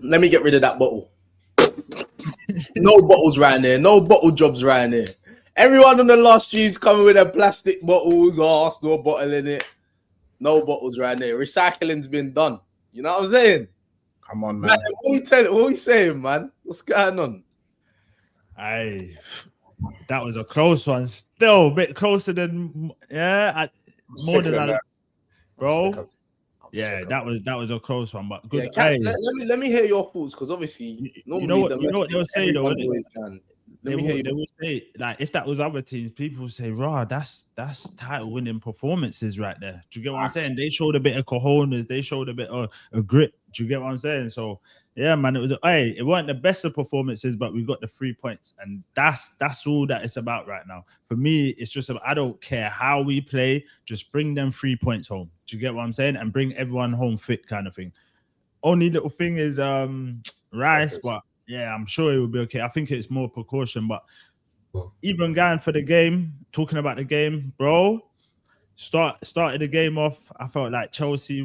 let me get rid of that bottle. No bottles around there. No bottle jobs around there. Everyone on the last stream's coming with their plastic bottles or Arsenal bottle in it. No bottles around there. Recycling's been done. You know what I'm saying? Come on, man. What we saying, man? What's going on? That was a close one. Still a bit closer than more than that, bro. Yeah, that was a close one, but good. Yeah, let me hear your thoughts, because obviously normally you know what they'll say though. They will say, like, if that was other teams, people will say, "Raw, that's title winning performances right there." Do you get what I'm saying? They showed a bit of cojones, they showed a bit of a grit. Do you get what I'm saying? So yeah, man, it weren't the best of performances, but we got the 3 points, and that's all that it's about right now. For me, it's just I don't care how we play, just bring them 3 points home. Do you get what I'm saying? And bring everyone home fit, kind of thing. Only little thing is Rice, but yeah, I'm sure it will be okay. I think it's more precaution, but even going for the game, talking about the game, bro, started the game off. I felt like Chelsea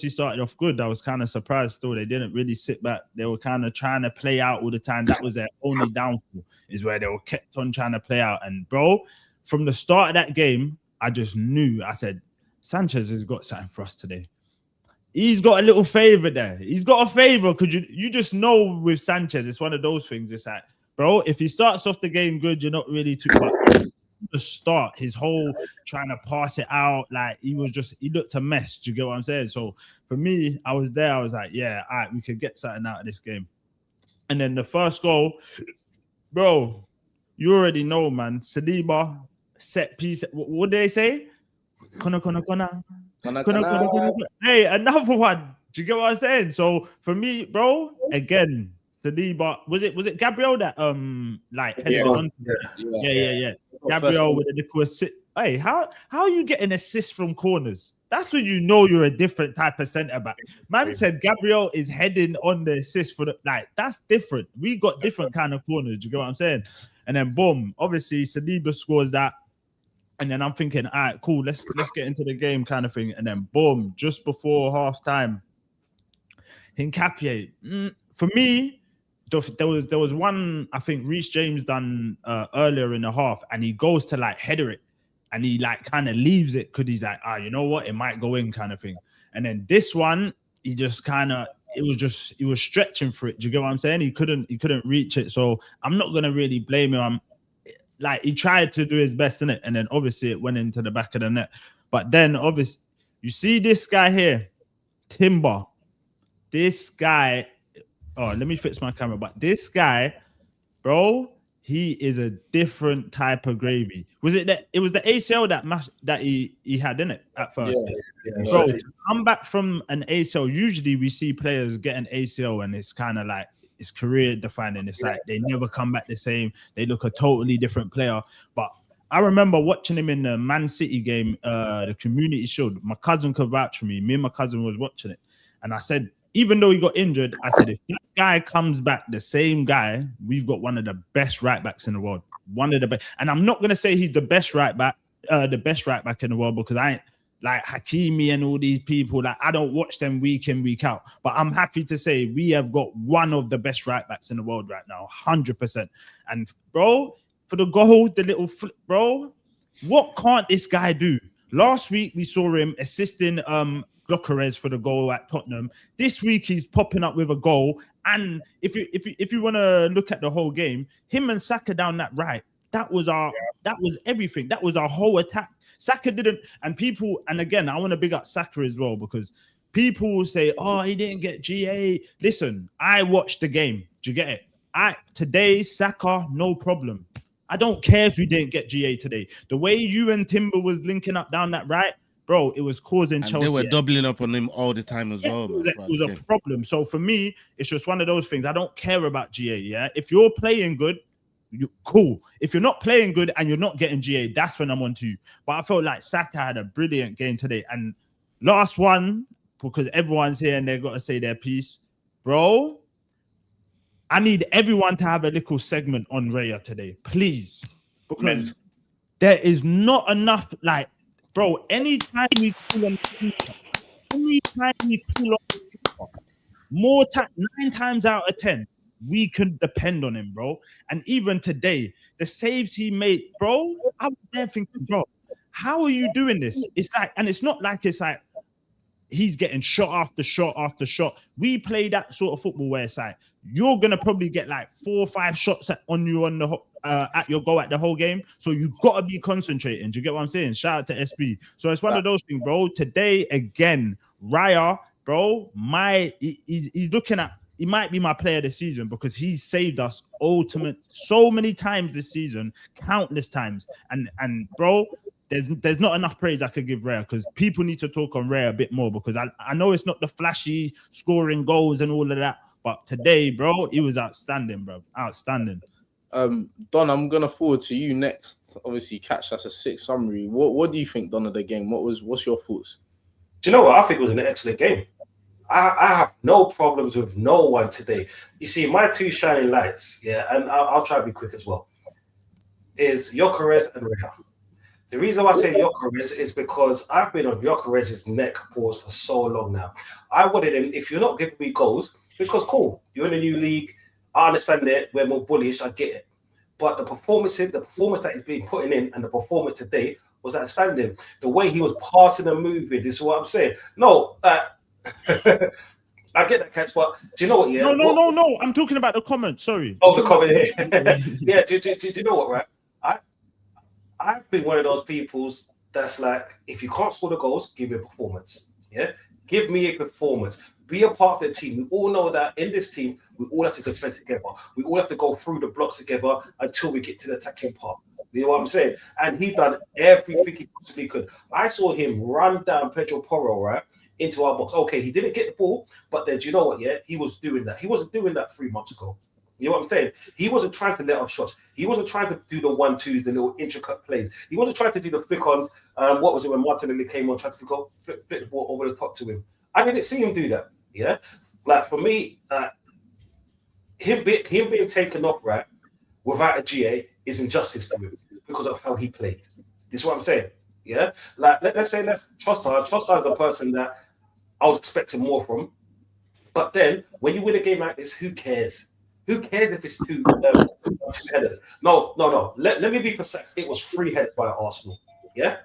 started off good. I was kind of surprised still. They didn't really sit back. They were kind of trying to play out all the time. That was their only downfall, is where they were kept on trying to play out. And bro, from the start of that game, I just knew. I said, Sanchez has got something for us today. He's got a little favor there. He's got a favor because you just know with Sanchez, it's one of those things. It's like, bro, if he starts off the game good, you're not really too much. The start, his whole trying to pass it out, like he looked a mess. Do you get what I'm saying? So for me, I was there. I was like, yeah, all right, we could get something out of this game. And then the first goal, bro, you already know, man. Saliba, set piece. What did they say? Kona. Hey, another one. Do you get what I'm saying? So for me, bro, again, Saliba, was it Gabriel that headed it on? Yeah. Gabriel with a little assist. Hey, how are you getting assists from corners? That's when you know you're a different type of centre back. Man said Gabriel is heading on the assist for that's different. We got different kind of corners. Do you get what I'm saying? And then boom, obviously Saliba scores that. And then I'm thinking, all right, cool, let's get into the game kind of thing. And then boom, just before half time, Hincapié. For me, there was one, I think Reece James done earlier in the half, and he goes to header it, and he kind of leaves it because he's like, you know what, it might go in kind of thing. And then this one, he just he was stretching for it. Do you get what I'm saying? He couldn't reach it. So I'm not gonna really blame him. He tried to do his best in it, and then obviously it went into the back of the net. But then obviously, you see this guy here, Timber. This guy, let me fix my camera. But this guy, bro, he is a different type of gravy. Was it that? It was the ACL that he had in it at first. Yeah. So to come back from an ACL, usually we see players get an ACL, and it's kind of like, it's career defining. It's like they never come back the same. They look a totally different player. But I remember watching him in the Man City game, the Community Shield. My cousin could vouch for me. Me and my cousin was watching it. And I said, even though he got injured, I said, if that guy comes back the same guy, we've got one of the best right backs in the world. One of the best. And I'm not going to say he's the best right back in the world, because I ain't like Hakimi and all these people. I don't watch them week in, week out. But I'm happy to say we have got one of the best right backs in the world right now, 100%. And bro, for the goal, the little flip, bro, what can't this guy do? Last week we saw him assisting Gyökeres for the goal at Tottenham. This week he's popping up with a goal. And if you want to look at the whole game, him and Saka down that right, that was everything. That was our whole attack. Saka didn't, and again, I want to big up Saka as well, because people will say, oh, he didn't get GA. Listen, I watched the game. Do you get it? Today, Saka, no problem. I don't care if you didn't get GA today. The way you and Timber was linking up down that right, bro, it was causing Chelsea. They were doubling up on him all the time as well. It was a problem. So for me, it's just one of those things. I don't care about GA, yeah? If you're playing good, cool. If you're not playing good and you're not getting GA, that's when I'm on to you. But I felt like Saka had a brilliant game today. And last one, because everyone's here and they've got to say their piece, bro, I need everyone to have a little segment on Raya today, please. Because there is not enough, anytime we pull on 9 times out of 10, we can depend on him, bro. And even today, the saves he made, bro, I was there thinking, bro, how are you doing this? It's like, and it's not like it's like he's getting shot after shot after shot. We play that sort of football where it's like you're gonna probably get like 4 or 5 shots on the at your goal at the whole game. So you gotta be concentrating. Do you get what I'm saying? Shout out to SB. So it's one of those things, bro. Today again, Raya, bro, he's looking at. He might be my player this season because he's saved us so many times this season, countless times. And bro, there's not enough praise I could give Raya because people need to talk on Raya a bit more because I know it's not the flashy scoring goals and all of that, but today, bro, he was outstanding, bro. Outstanding. Don, I'm gonna forward to you next. Obviously, catch us a 6 summary. What do you think, Don, of the game? What's your thoughts? Do you know what? I think it was an excellent game. I have no problems with no one today. You see, my 2 shining lights, yeah, and I'll try to be quick as well, is Gyökeres and Raya. The reason why I say Gyökeres is because I've been on Gyökeres' neck pause for so long now. I wanted him, if you're not giving me goals, because cool, you're in a new league, I understand that we're more bullish, I get it. But the performance that he's been putting in and the performance today was outstanding. The way he was passing and moving, this is what I'm saying. No, I get that, Cats, but do you know what? Yeah, no. I'm talking about the comment. Sorry. Oh, the comment here. Yeah, do you know what, right? I've been one of those peoples that's like, if you can't score the goals, give me a performance. Yeah, give me a performance. Be a part of the team. We all know that in this team, we all have to defend together. We all have to go through the blocks together until we get to the attacking part. You know what I'm saying? And he done everything he possibly could. I saw him run down Pedro Porro, right, into our box. Okay, he didn't get the ball, but then do you know what? Yeah, he was doing that. He wasn't doing that 3 months ago. You know what I'm saying? He wasn't trying to let off shots. He wasn't trying to do the 1-2s, the little intricate plays. He wasn't trying to do the flick on. What was it when Martinelli came on, trying to flip the ball over the top to him? I didn't see him do that. Yeah, like for me, him being taken off right without a GA is injustice to him because of how he played. This is what I'm saying. Yeah, like let's say Trossard. Trossard is a person that I was expecting more from, but then when you win a game like this, who cares? Who cares if it's 2 headers? No. Let me be precise. It was 3 headers by Arsenal. Yeah.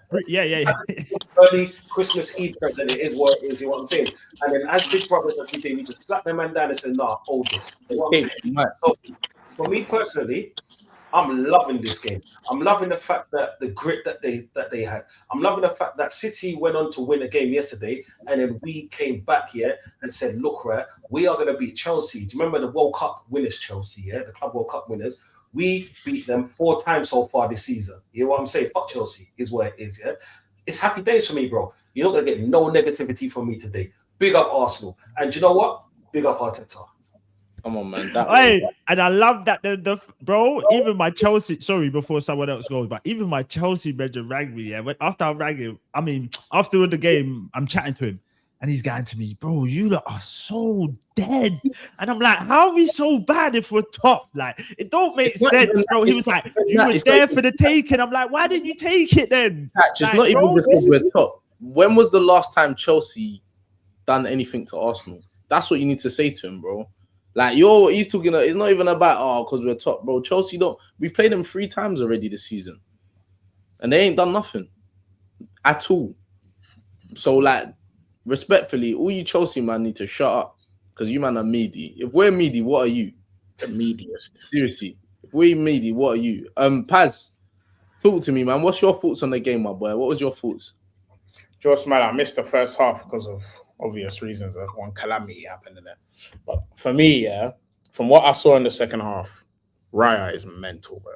Early Christmas Eve present. It is what it is. You know what I'm saying? And then as big brothers as we do, we just slap the man down and say, "Nah, hold this." You know what I'm saying? So for me personally, I'm loving this game. I'm loving the fact that the grit that they had. I'm loving the fact that City went on to win a game yesterday, and then we came back here and said, "Look, right, we are going to beat Chelsea." Do you remember the World Cup winners, Chelsea? Yeah, the Club World Cup winners. We beat them 4 times so far this season. You know what I'm saying? Fuck Chelsea is what it is. Yeah, it's happy days for me, bro. You're not going to get no negativity from me today. Big up Arsenal, and you know what? Big up Arteta. Come on, man. And I love that the bro, even my Chelsea, sorry, before someone else goes, but even my Chelsea manager rang me. Yeah, after I rang him, I mean, after the game, I'm chatting to him, and he's going to me, bro, you lot are so dead. And I'm like, how are we so bad if we're top? Like, it don't make sense, bro. He was like, you were there for the taking. I'm like, why didn't you take it then? It's not even because we're top. When was the last time Chelsea done anything to Arsenal? That's what you need to say to him, bro. Like, he's talking. It's not even about because we're top, bro. Chelsea don't. We've played them 3 times already this season, and they ain't done nothing at all. So, like, respectfully, all you Chelsea man need to shut up because you man are meaty. If we're meaty, what are you? The meatiest. Seriously, if we're meaty, what are you? PAZZ, talk to me, man. What's your thoughts on the game, my boy? What was your thoughts? Just, man, I missed the first half because of obvious reasons. One calamity happened in it. But for me, yeah, from what I saw in the second half, Raya is mental, bro.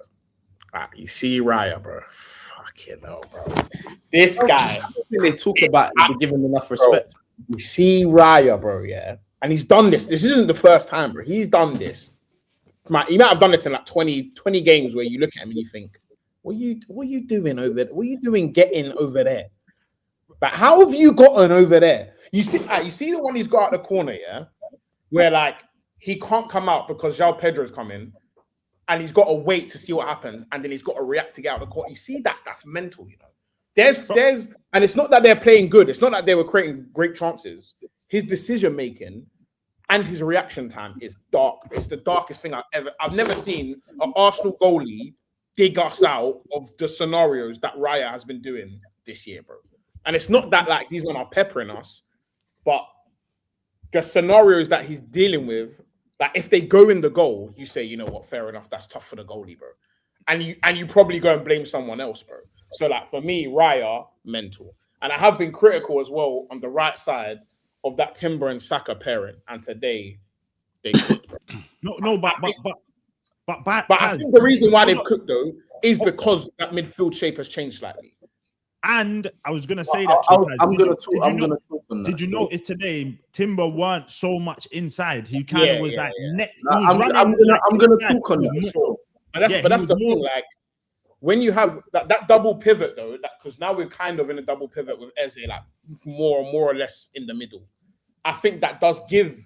You see Raya, bro. Fucking hell, bro. This guy. I think they talk about it, give him enough respect. Bro, you see Raya, bro, yeah? And he's done this. This isn't the first time, bro. He's done this. He might have done this in like 20 games where you look at him and you think, what are you doing over there? What are you doing getting over there? But how have you gotten over there? You see the one he's got out the corner, yeah? Where, like, he can't come out because João Pedro's coming and he's got to wait to see what happens and then he's got to react to get out of the court. You see that? That's mental, you know? There's and it's not that they're playing good. It's not that they were creating great chances. His decision-making and his reaction time is dark. It's the darkest thing I've never seen an Arsenal goalie dig us out of the scenarios that Raya has been doing this year, bro. And it's not that like these men are peppering us, but the scenarios that he's dealing with, like if they go in the goal, you say, you know what, fair enough, that's tough for the goalie, bro. And you probably go and blame someone else, bro. So like for me, Raya, mental. And I have been critical as well on the right side of that Timber and Saka pairing. And today they cooked, bro. But I think the reason why they've cooked though is because that midfield shape has changed slightly. And I was gonna say that. I'm gonna talk on that. Did you notice today Timber weren't so much inside? He kind of was like. I'm gonna talk on that. Sure. But that's the thing. Like when you have that double pivot though, because now we're kind of in a double pivot with Eze, like more or less in the middle. I think that does give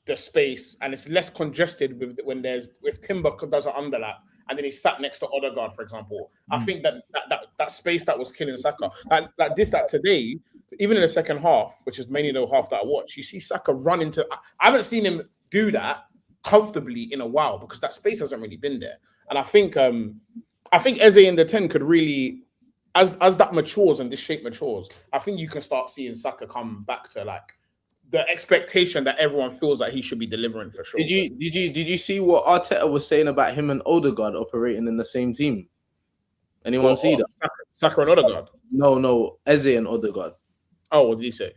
the space, and it's less congested if Timber does an underlap. And then he sat next to Odegaard, for example. I think that space that was killing Saka, that today, even in the second half, which is mainly the half that I watched, you see Saka run into. I haven't seen him do that comfortably in a while because that space hasn't really been there. And I think Eze in the 10 could really, as that matures and this shape matures, I think you can start seeing Saka come back to like the expectation that everyone feels like he should be delivering for sure. Did you see what Arteta was saying about him and Odegaard operating in the same team? Anyone see that? Saka and Odegaard? No, Eze and Odegaard. Oh, what did he say?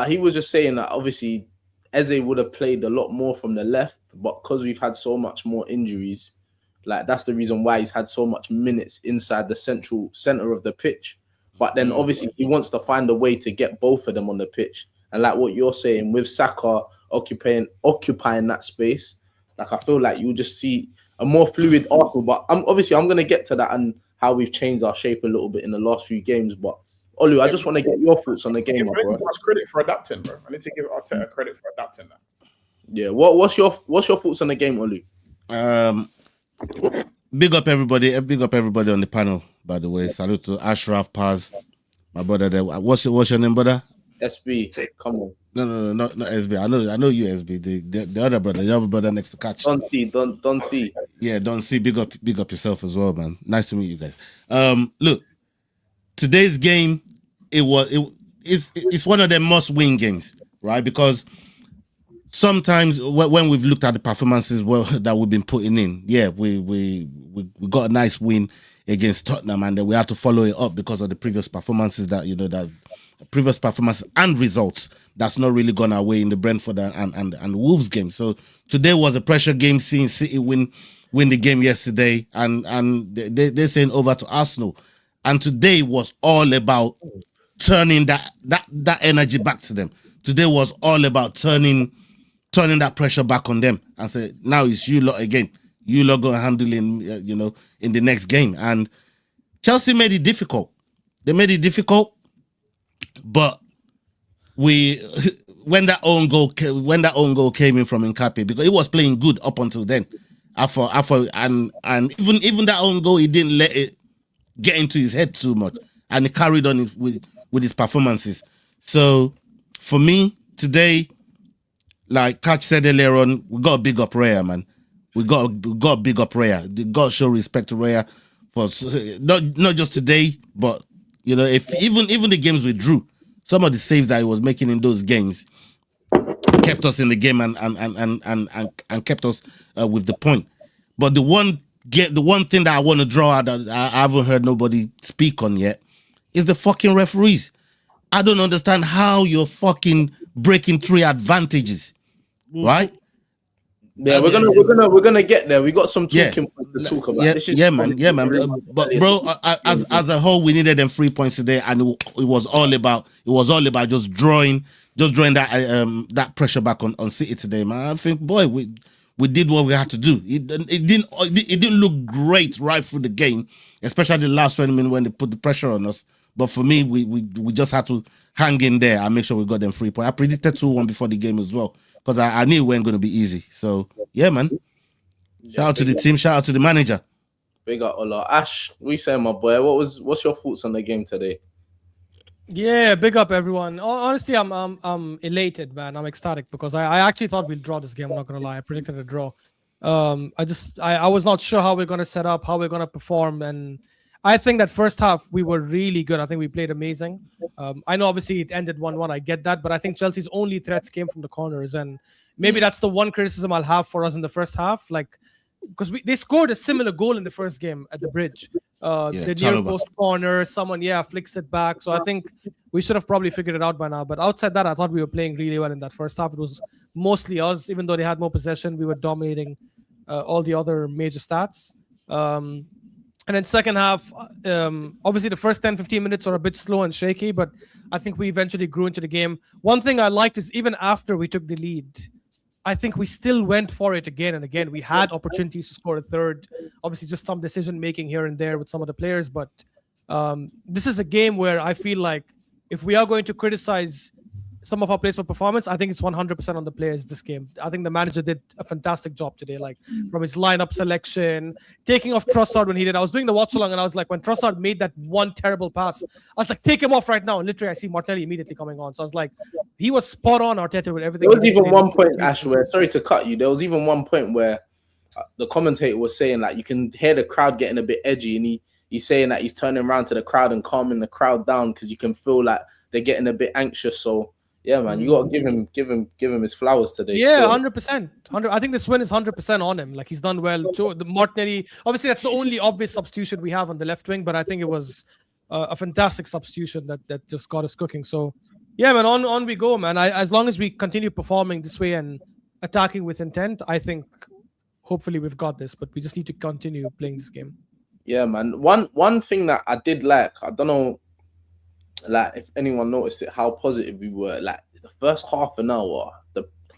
He was just saying that obviously Eze would have played a lot more from the left, but because we've had so much more injuries, like that's the reason why he's had so much minutes inside the center of the pitch. But then obviously he wants to find a way to get both of them on the pitch. And like what you're saying, with Saka occupying that space, like I feel like you'll just see a more fluid Arsenal. But I'm going to get to that and how we've changed our shape a little bit in the last few games. But Olu, I just want to get your thoughts on the game, bro. I need to give us credit for adapting, bro. I need to give Arteta credit for adapting that. Yeah. What's your thoughts on the game, Olu? Big up everybody on the panel. By the way, salute to Ashraf, PAZZ, my brother there. What's your name, brother? SB, come on. No, not SB. I know you, SB. The other brother, the other brother next to Catch. Don't see. Yeah, don't see. Big up yourself as well, man. Nice to meet you guys. Look, today's game, it's one of the must-win games, right? Because sometimes when we've looked at the performances that we've been putting in, yeah, we got a nice win against Tottenham, and then we had to follow it up because of the previous performances and results that's not really gone our way in the Brentford and Wolves game. So today was a pressure game, seeing City win the game yesterday, and they're saying over to Arsenal. And today was all about turning that energy back to them. Today was all about turning that pressure back on them and say, now it's you lot again. You lot gonna handle in the next game. And Chelsea made it difficult. They made it difficult. But when that own goal came in from Nkape, because he was playing good up until then, and even that own goal, he didn't let it get into his head too much, and he carried on with his performances. So for me today, like Catch said earlier on, we got to big up Raya, man. We got to big up Raya. We got to show respect to Raya for not just today, but if even the games we drew, some of the saves that he was making in those games kept us in the game and kept us with the point. But the one thing that I want to draw out that I haven't heard nobody speak on yet is the fucking referees. I don't understand how you're fucking breaking 3 advantages, right? Yeah, we're gonna get there. We got some talking points to talk about. Man. But bro, as a whole, we needed them 3 points today, and it was all about just drawing that pressure back on City today, man. I think, boy, we did what we had to do. It didn't look great right through the game, especially the last 20 minutes when they put the pressure on us. But for me, we just had to hang in there and make sure we got them 3 points. I predicted 2-1 before the game as well, because I knew it wasn't going to be easy. So, yeah, man. Shout out to the team. Shout out to the manager. Big up, Ola. Ash, we say, my boy, what's your thoughts on the game today? Yeah, big up everyone. Honestly, I'm elated, man. I'm ecstatic because I actually thought we'll draw this game. I'm not gonna lie. I predicted a draw. I was not sure how we're gonna set up, how we're gonna perform, and I think that first half we were really good. I think we played amazing. I know obviously it ended 1-1. I get that, but I think Chelsea's only threats came from the corners, and maybe that's the one criticism I'll have for us in the first half. Like, because they scored a similar goal in the first game at the Bridge. The near Chalobah. post corner, someone flicks it back. So I think we should have probably figured it out by now. But outside that, I thought we were playing really well in that first half. It was mostly us, even though they had more possession. We were dominating all the other major stats. And then second half, obviously the first 10, 15 minutes are a bit slow and shaky, but I think we eventually grew into the game. One thing I liked is even after we took the lead, I think we still went for it again and again. We had opportunities to score a third. Obviously, just some decision making here and there with some of the players. But this is a game where I feel like if we are going to criticize some of our players for performance, I think it's 100% on the players this game. I think the manager did a fantastic job today, like from his lineup selection, taking off Trossard when he did. I was doing the watch along and I was like, when Trossard made that one terrible pass, I was like, take him off right now. And literally, I see Martinelli immediately coming on. So I was like, he was spot on, Arteta, with everything. There was even one point, Ash, where, sorry to cut you, there was even one point where the commentator was saying, like, you can hear the crowd getting a bit edgy, and he's saying that he's turning around to the crowd and calming the crowd down because you can feel like they're getting a bit anxious. So yeah, man, you got to give him his flowers today. Yeah, 100%. I think this win is 100% on him. Like, he's done well. The Martinelli, obviously, that's the only obvious substitution we have on the left wing, but I think it was a fantastic substitution that just got us cooking. So yeah, man, on we go, man. As long as we continue performing this way and attacking with intent, I think hopefully we've got this, but we just need to continue playing this game. Yeah, man. One thing that I did like, I don't know, like if anyone noticed it, how positive we were. Like the first half an hour,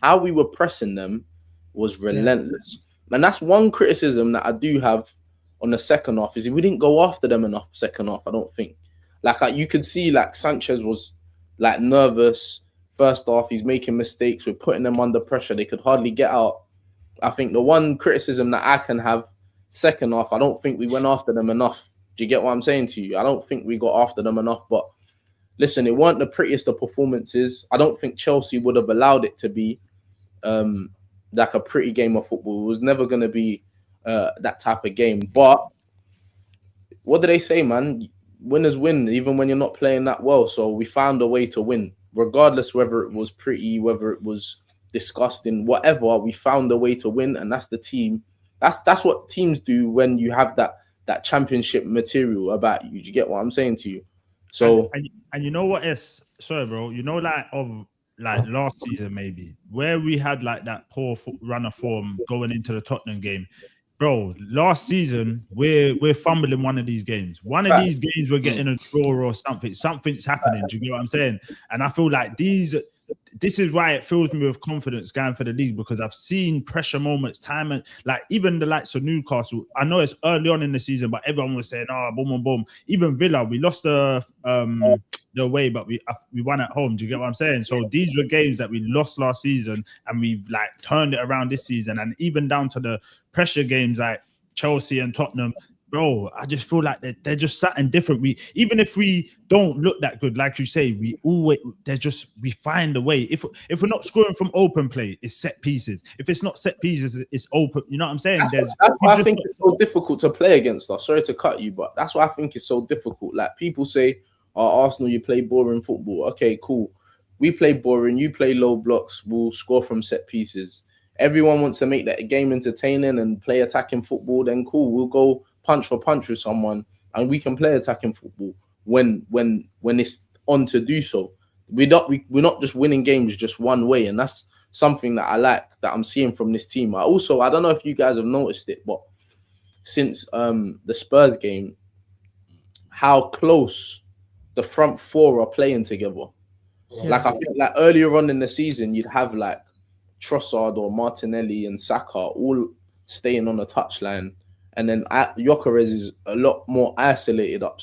how we were pressing them was relentless. And that's one criticism that I do have on the second half, is we didn't go after them enough second half, I don't think. Like you could see like Sanchez was like nervous first half, he's making mistakes, we're putting them under pressure, they could hardly get out. I think the one criticism that I can have second half, I don't think we went after them enough. Do you get what I'm saying to you? I don't think we got after them enough, but listen, it weren't the prettiest of performances. I don't think Chelsea would have allowed it to be like a pretty game of football. It was never going to be that type of game. But what do they say, man? Winners win, even when you're not playing that well. So we found a way to win, regardless whether it was pretty, whether it was disgusting, whatever. We found a way to win, and that's the team. That's what teams do when you have that championship material about you. Do you get what I'm saying to you? So and you know what is, sorry, bro, you know, like last season maybe, where we had like that poor run of form going into the Tottenham game. Bro, last season we're fumbling one of these games. One of these games we're getting a draw or something. Something's happening. Do you get what I'm saying? And I feel like this is why it fills me with confidence going for the league, because I've seen pressure moments time, and like even the likes of Newcastle. I know it's early on in the season, but everyone was saying, "Oh, boom, boom, boom." Even Villa, we lost the away, but we won at home. Do you get what I'm saying? So these were games that we lost last season, and we've like turned it around this season, and even down to the pressure games like Chelsea and Tottenham. Bro, I just feel like they're just something different. Even if we don't look that good, like you say, we find a way. If we're not scoring from open play, it's set pieces. If it's not set pieces, it's open. You know what I'm saying? That's why I think it's so difficult to play against us. Sorry to cut you, but that's why I think it's so difficult. Like people say, "Oh, Arsenal, you play boring football." Okay, cool. We play boring. You play low blocks. We'll score from set pieces. Everyone wants to make that game entertaining and play attacking football. Then cool, we'll go punch for punch with someone, and we can play attacking football when it's on to do so. We're not just winning games just one way, and that's something that I like that I'm seeing from this team. I don't know if you guys have noticed it, but since the Spurs game, how close the front four are playing together. Yeah. Like I think like earlier on in the season, you'd have like Trossard or Martinelli and Saka all staying on the touchline, and then Gyökeres is a lot more isolated up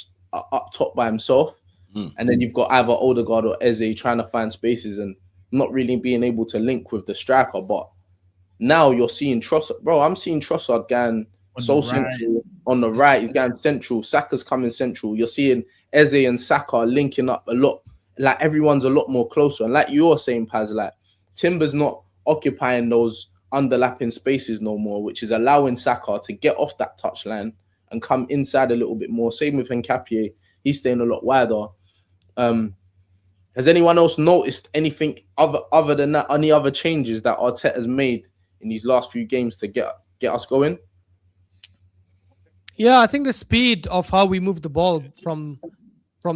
top by himself, and then you've got either Odegaard or Eze trying to find spaces and not really being able to link with the striker. But now you're seeing Trossard, bro. I'm seeing Trossard going central on the right. He's going central. Saka's coming central. You're seeing Eze and Saka are linking up a lot. Like everyone's a lot more closer. And like you're saying, Paz, like Timber's not occupying those underlapping spaces no more, which is allowing Saka to get off that touchline and come inside a little bit more. Same with Nketiah. He's staying a lot wider. Has anyone else noticed anything other than that? Any other changes that Arteta's made in these last few games to get us going? Yeah, I think the speed of how we move the ball from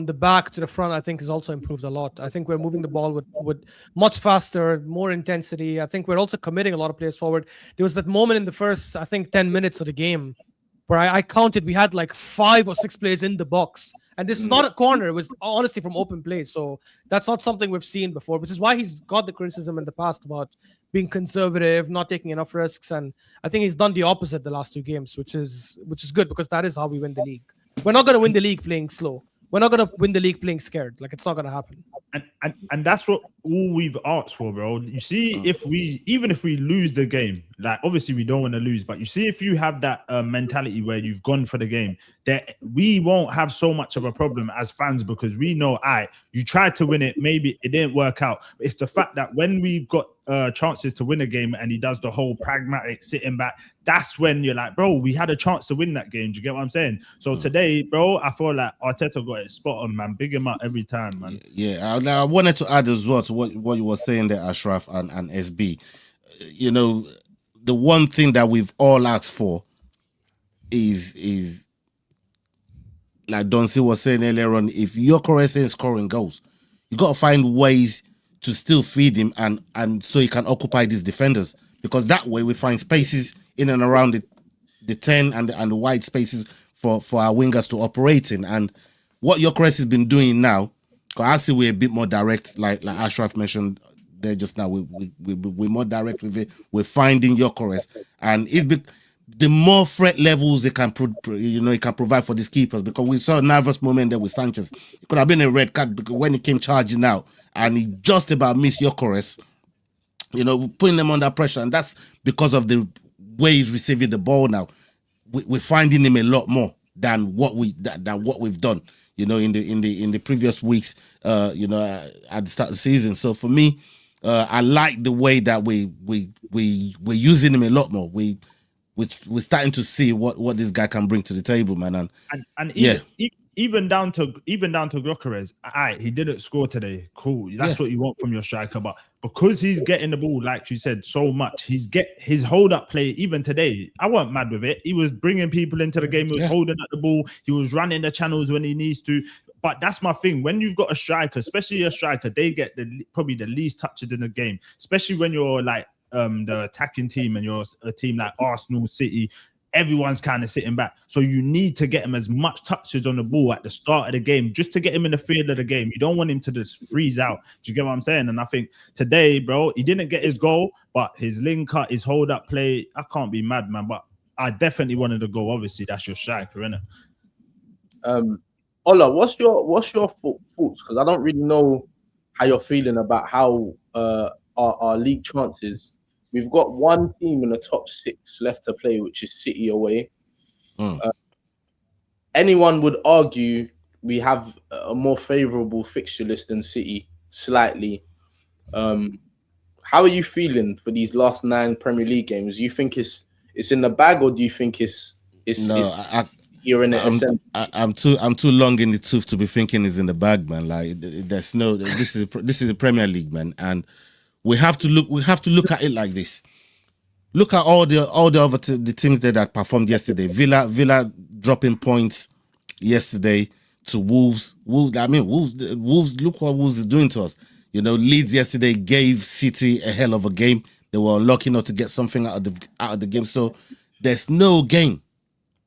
the back to the front, I think, has also improved a lot. I think we're moving the ball with much faster, more intensity. I think we're also committing a lot of players forward. There was that moment in the first, I think, 10 minutes of the game where I counted, we had like 5 or 6 players in the box. And this is not a corner. It was honestly from open play. So that's not something we've seen before, which is why he's got the criticism in the past about being conservative, not taking enough risks. And I think he's done the opposite the last 2 games, which is good because that is how we win the league. We're not going to win the league playing slow. We're not going to win the league playing scared. Like, it's not going to happen. And that's what all we've asked for, bro. You see, even if we lose the game, like obviously we don't want to lose, but you see, if you have that mentality where you've gone for the game, that we won't have so much of a problem as fans because we know, you tried to win it, maybe it didn't work out. But it's the fact that when we've got chances to win a game and he does the whole pragmatic sitting back, that's when you're like, bro, we had a chance to win that game. Do you get what I'm saying? So today, bro, I feel like Arteta got it spot on, man. Big him up every time, man. Yeah, I wanted to add as well to what you were saying there, Ashraf and SB. You know, the one thing that we've all asked for is like Donsi was saying earlier on, if Gyökeres ain't scoring goals, you got to find ways to still feed him and so he can occupy these defenders, because that way we find spaces in and around the 10 and the wide spaces for our wingers to operate in. And what Gyökeres has been doing now, because I see we're a bit more direct, like Ashraf mentioned there just now. We're more direct with it. We're finding Gyökeres, and the more threat levels it can provide for these keepers, because we saw a nervous moment there with Sanchez. It could have been a red card because when he came charging out and he just about missed Gyökeres, putting them under pressure, and that's because of the way he's receiving the ball now. We're finding him a lot more than what we've done, in the previous weeks, at the start of the season. So for me, I like the way that we're using him a lot more. We're starting to see what this guy can bring to the table, man. And even down to Gyökeres, he didn't score today. Cool. That's what you want from your striker. But because he's getting the ball, like you said, so much, his hold-up play, even today, I wasn't mad with it. He was bringing people into the game. He was holding at the ball. He was running the channels when he needs to. But that's my thing. When you've got a striker, especially a striker, they get probably the least touches in the game, especially when you're like the attacking team and you're a team like Arsenal, City. Everyone's kind of sitting back. So you need to get him as much touches on the ball at the start of the game, just to get him in the field of the game. You don't want him to just freeze out. Do you get what I'm saying? And I think today, bro, he didn't get his goal, but his link up, his hold up play, I can't be mad, man. But I definitely wanted to go. Obviously, that's your striker, isn't it? Ola, what's your thoughts? Because I don't really know how you're feeling about how our league chances. We've got one team in the top 6 left to play, which is City away. Anyone would argue we have a more favourable fixture list than City, slightly. How are you feeling for these last 9 Premier League games? Do you think it's in the bag, or do you think you're in it? I'm too long in the tooth to be thinking it's in the bag, man. Like this is a Premier League, man, and we have to look at it like this. Look at all the other the teams there that performed yesterday. Villa dropping points yesterday to Wolves. Wolves. Look what Wolves is doing to us. Leeds yesterday gave City a hell of a game. They were unlucky not to get something out of the game. So there's no game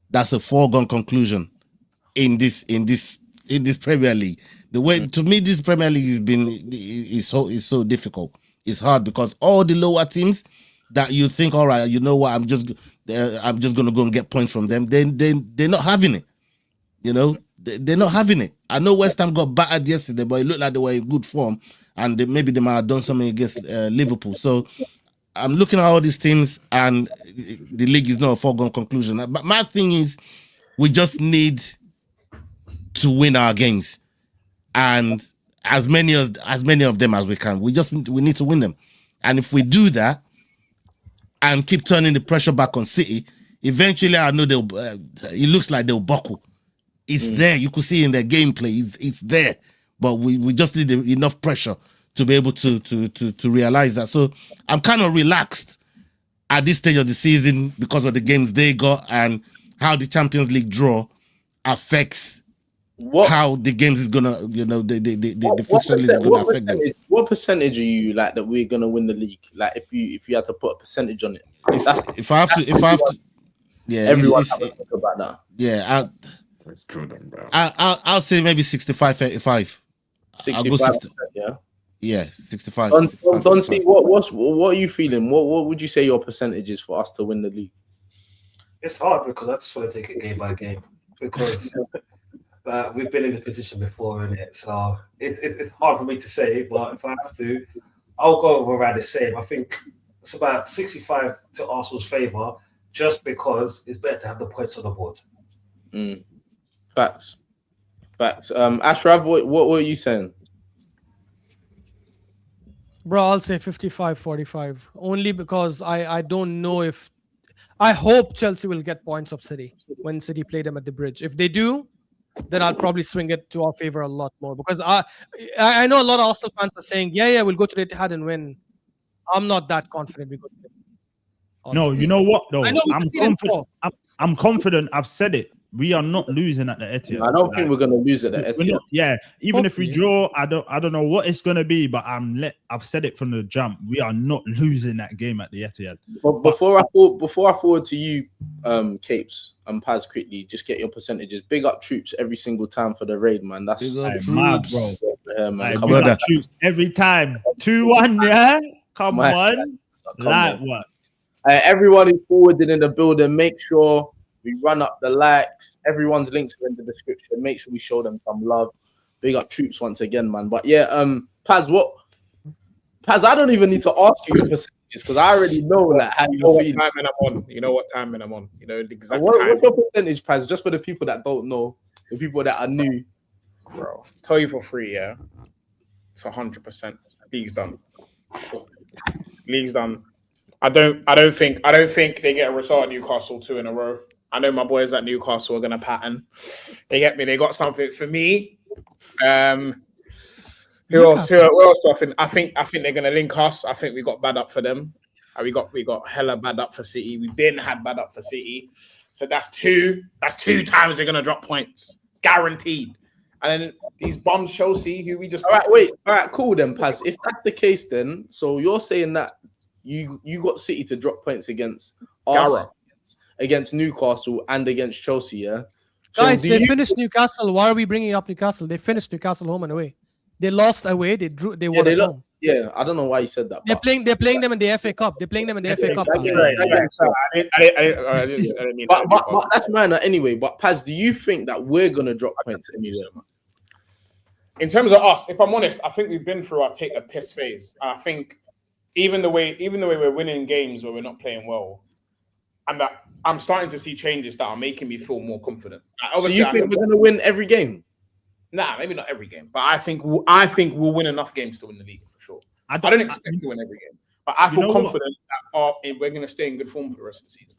that's a foregone conclusion in this Premier League. The way to me this Premier League is so difficult. It's hard because all the lower teams that you think, all right, you know what, I'm just gonna go and get points from them. They're not having it. They're not having it. I know West Ham got battered yesterday, but it looked like they were in good form, and maybe they might have done something against Liverpool. So I'm looking at all these teams, and the league is not a foregone conclusion. But my thing is, we just need to win our games, and as many of them as we can. We need to win them, and if we do that and keep turning the pressure back on City, eventually I know they'll. It looks like they'll buckle. It's there. You could see in their gameplay. It's there, but we just need enough pressure to be able to realize that. So I'm kind of relaxed at this stage of the season because of the games they got and how the Champions League draw affects how the games is gonna, the fixture list is gonna affect them. What percentage are you like that we're gonna win the league? Like if you had to put a percentage on it, if I have to, yeah, everyone have to think about that. Yeah, I'll say maybe 65-35. 65%, yeah. Yeah, 65. Don't see what are you feeling? What would you say your percentage is for us to win the league? It's hard because I just want to take it game by game because we've been in the position before, innit? So it's hard for me to say, but if I have to, I'll go around the same. I think it's about 65 to Arsenal's favour, just because it's better to have the points on the board. Facts. Ashraf, what were you saying? Bro, I'll say 55-45. Only because I don't know if... I hope Chelsea will get points of City when City play them at the Bridge. If they do, then I'll probably swing it to our favour a lot more. Because I know a lot of Arsenal fans are saying, yeah, we'll go to the Etihad and win. I'm not that confident we go to the Etihad. No, you know what though? I know I'm confident. I'm confident. I've said it. We are not losing at the Etihad. I don't think we're gonna lose at the Etihad. Even if we draw, I don't know what it's gonna be, but I've said it from the jump. We are not losing that game at the Etihad. But before I forward to you, Capes and Paz, quickly, just get your percentages. Big up Troops every single time for the raid, man. That's mad, bro. Man. Come on, Troops every time. 2-1, yeah. Come on. Like what? Everyone who's forwarded in the building, make sure we run up the likes. Everyone's links are in the description. Make sure we show them some love. Big up Troops once again, man. But yeah, Paz, I don't even need to ask you your percentages because I already know like how you feel. You know what time I'm on. You know the exact time. What's your percentage, Paz? Just for the people that don't know, the people that are new. Bro, tell you for free, yeah. It's 100%. League's done. League's done. I don't think they get a result at Newcastle 2 in a row. I know my boys at Newcastle are gonna pattern. They get me. They got something for me. Who else? I think they're gonna link us. I think we got bad up for them. We got hella bad up for City. We've had bad up for City. So that's two times they're gonna drop points, guaranteed. And then these bums Chelsea, who we just all right, cool then, Paz. If that's the case, then so you're saying that you got City to drop points against us, against Newcastle, and against Chelsea, yeah. So guys, they finished Newcastle. Why are we bringing up Newcastle? They finished Newcastle home and away. They lost away. They drew. They won at home. Yeah, I don't know why you said that. They're playing them in the FA Cup. They're playing them in the FA Cup. But that's minor anyway. But Paz, do you think that we're gonna drop points anyway? In terms of us, if I'm honest, I think we've been through our take a piss phase. I think even the way we're winning games where we're not playing well, and that I'm starting to see changes that are making me feel more confident. So you think we're going to win every game? Nah, maybe not every game, but I think we'll win enough games to win the league for sure. I don't expect to win every game, but I feel confident that we're going to stay in good form for the rest of the season.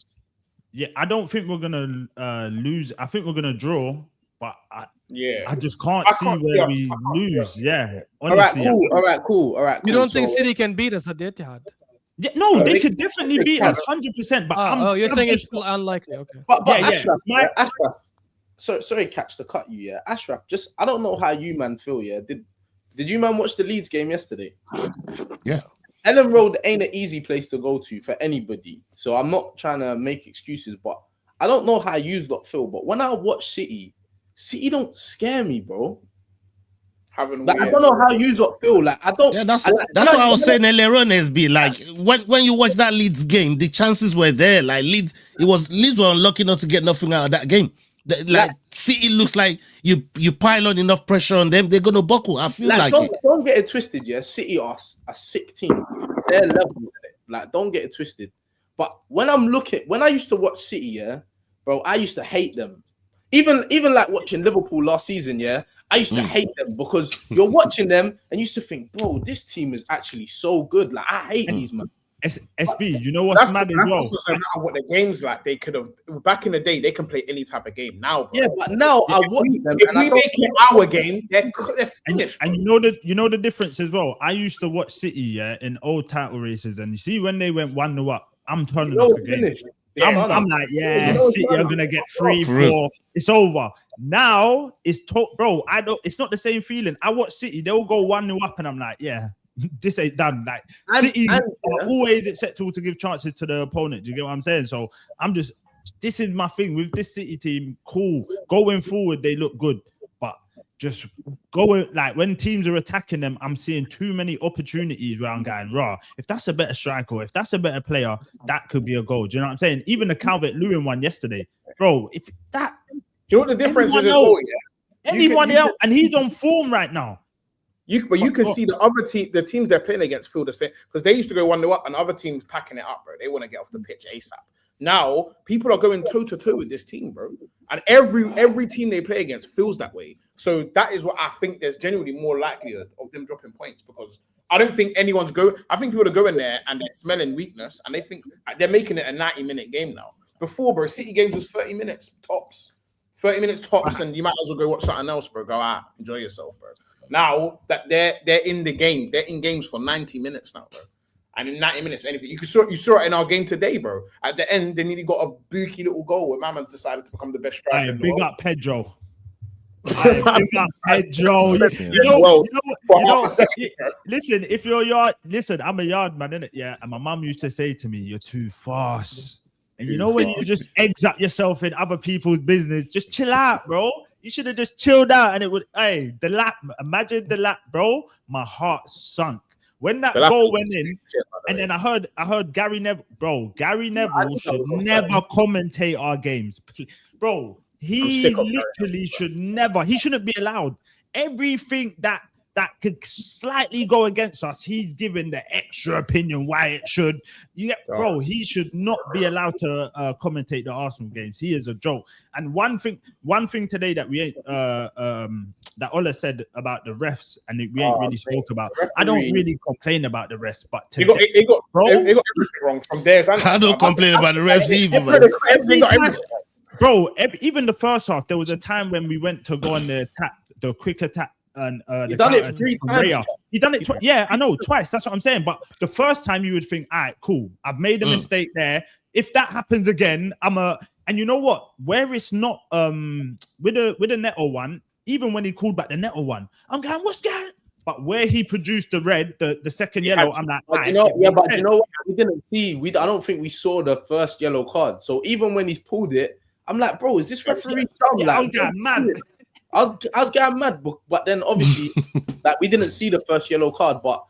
Yeah, I don't think we're going to lose. I think we're going to draw, but I just can't see where we lose. Yeah, honestly, all right, cool. You don't think City can beat us at the Etihad? Yeah, no, they could definitely beat us 100%. But you're saying it's unlikely. Okay. But Ashraf, sorry, catch the cut. You, yeah, Ashraf. Just I don't know how you man feel. Yeah, did you man watch the Leeds game yesterday? Yeah. Ellen Road ain't an easy place to go to for anybody. So I'm not trying to make excuses, but I don't know how you lot feel. But when I watch City don't scare me, bro. I don't know how you feel. Like I don't. Yeah, that's what I was saying earlier on. SB, like when you watch that Leeds game, the chances were there. Like Leeds were unlucky not to get nothing out of that game. City looks like you pile on enough pressure on them, they're gonna buckle. I feel like don't get it twisted. Yeah, City are a sick team. They're level with it. Like don't get it twisted. But when I used to watch City, yeah, bro, I used to hate them. Even like watching Liverpool last season, yeah, I used to hate them because you're watching them and you used to think, bro, this team is actually so good. Like, I hate these man. SB, you know what's mad as well? Also matter what the game's like. They could have back in the day. They can play any type of game now. Bro. Yeah, but now I watch them. If we make it our game, they're finished. And you know the difference as well. I used to watch City, in old title races, and you see when they went 1-0 up, I'm turning off the game. I'm like, City are gonna get 3-4. It's over. Now it's bro. It's not the same feeling. I watch City, they'll go 1-0 up, and I'm like, yeah. This ain't done. Like City are always acceptable to give chances to the opponent. Do you get what I'm saying? So this is my thing with this City team. Cool, going forward they look good, but just going like when teams are attacking them, I'm seeing too many opportunities where I'm going, raw. If that's a better striker, if that's a better player, that could be a goal. Do you know what I'm saying? Even the Calvert-Lewin one yesterday, bro. If that, do you know what the difference is? Anyone else, and he's on form right now. But you can see the other the teams they're playing against feel the same because they used to go 1-0 up and other teams packing it up, bro. They want to get off the pitch ASAP. Now people are going toe to toe with this team, bro, and every team they play against feels that way. So that is what I think. There's genuinely more likelihood of them dropping points because I don't think anyone's going. I think people are going there and they're smelling weakness and they think they're making it a 90-minute game now. Before, bro, City games was 30 minutes tops. 30 minutes tops, and you might as well go watch something else, bro. Go out, enjoy yourself, bro. Now that they're in the game, they're in games for 90 minutes now, bro. And in 90 minutes, anything you saw it in our game today, bro. At the end, they nearly got a booky little goal where Maman's decided to become the best striker. In the big world. up Pedro. Big up Pedro. Listen, if you're yard, listen, I'm a yard man, innit? Yeah, and my mum used to say to me, "You're too fast." And you know when you just eggs up yourself in other people's business, just chill out, bro. You should have just chilled out, and it would. Hey, the lap. Imagine the lap, bro. My heart sunk when that goal went in, and then I heard Gary Neville, bro. Gary Neville should never commentate our games, bro. He literally should never. He shouldn't be allowed. Everything that could slightly go against us, he's given the extra opinion why it should. Bro, he should not be allowed to commentate the Arsenal games. He is a joke. And one thing today that we ain't that Ola said about the refs, and we ain't really spoke about. I don't really complain about the refs, but he got everything wrong from there. I don't complain about the refs either, man. Bro, even the first half, there was a time when we went to go on the quick attack. And he done it 3 times. He done it yeah, I know, twice. That's what I'm saying. But the first time you would think, all right, cool, I've made a mistake there. If that happens again, and you know what? Where it's not with the Neto one, even when he called back the Neto one, I'm going, what's that? But where he produced the red, the second yellow, I'm like, but you know what? We didn't see. I don't think we saw the first yellow card. So even when he's pulled it, I'm like, bro, is this referee dumb? I was getting mad. I was getting mad, but then obviously, like we didn't see the first yellow card. But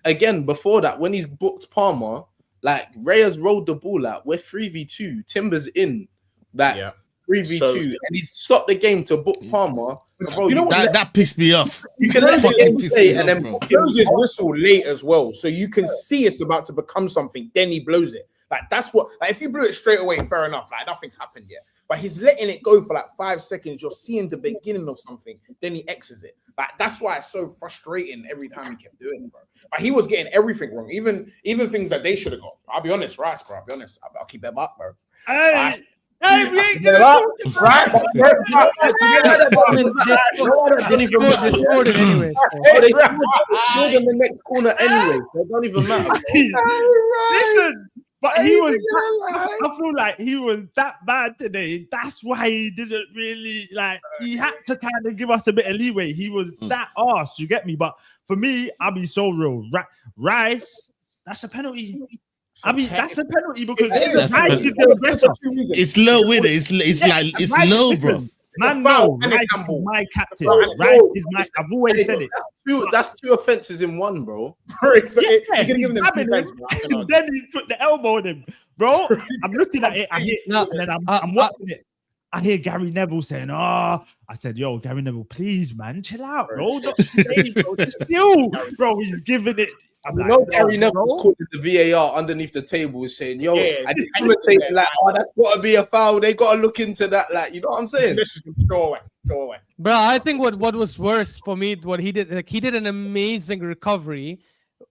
again, before that, when he's booked Palmer, like Reyes rolled the ball out. We're 3v2. Timber's in that 3v2, and he stopped the game to book Palmer. Bro, you know what? That pissed me off. You can let the game play, and then blows his whistle late as well, so you can see it's about to become something. Then he blows it. Like that's what. Like if you blew it straight away, fair enough. Like nothing's happened yet. But he's letting it go for like 5 seconds. You're seeing the beginning of something. Then he X's it. Like that's why it's so frustrating every time he kept doing it, bro. But he was getting everything wrong, even things that they should have got. I'll be honest, Rice, bro. I'll be honest. I'll keep it up, bro. Hey, we ain't gonna right? They scored it anyways. They scored in the next corner anyway. So it don't even matter. Listen. But he was, I feel like he was that bad today. That's why he didn't really, like, he had to kind of give us a bit of leeway. He was that arse, you get me? But for me, I'll be so real. Rice, that's a penalty. That's a penalty because Rice is the aggressor. It's low with it. It's low, bro. Man, no, Rice is my captain. Rice is my. I've always said it. That's 2 offenses in one, bro. Then he put the elbow on him, bro. I'm looking at it. I hear, and then I'm watching it. I hear Gary Neville saying, I said, yo, Gary Neville, please, man, chill out, bro. Not today, bro. Just chill, bro. He's giving it. I'm You like, know, Gary Neville bro. was calling the VAR underneath the table, saying, "Yo," Yeah, and the commentating like, "Oh, that's got to be a foul. They got to look into that." Like, you know what I'm saying? Listen, throw away. Bro, I think what was worse for me, what he did, like he did an amazing recovery,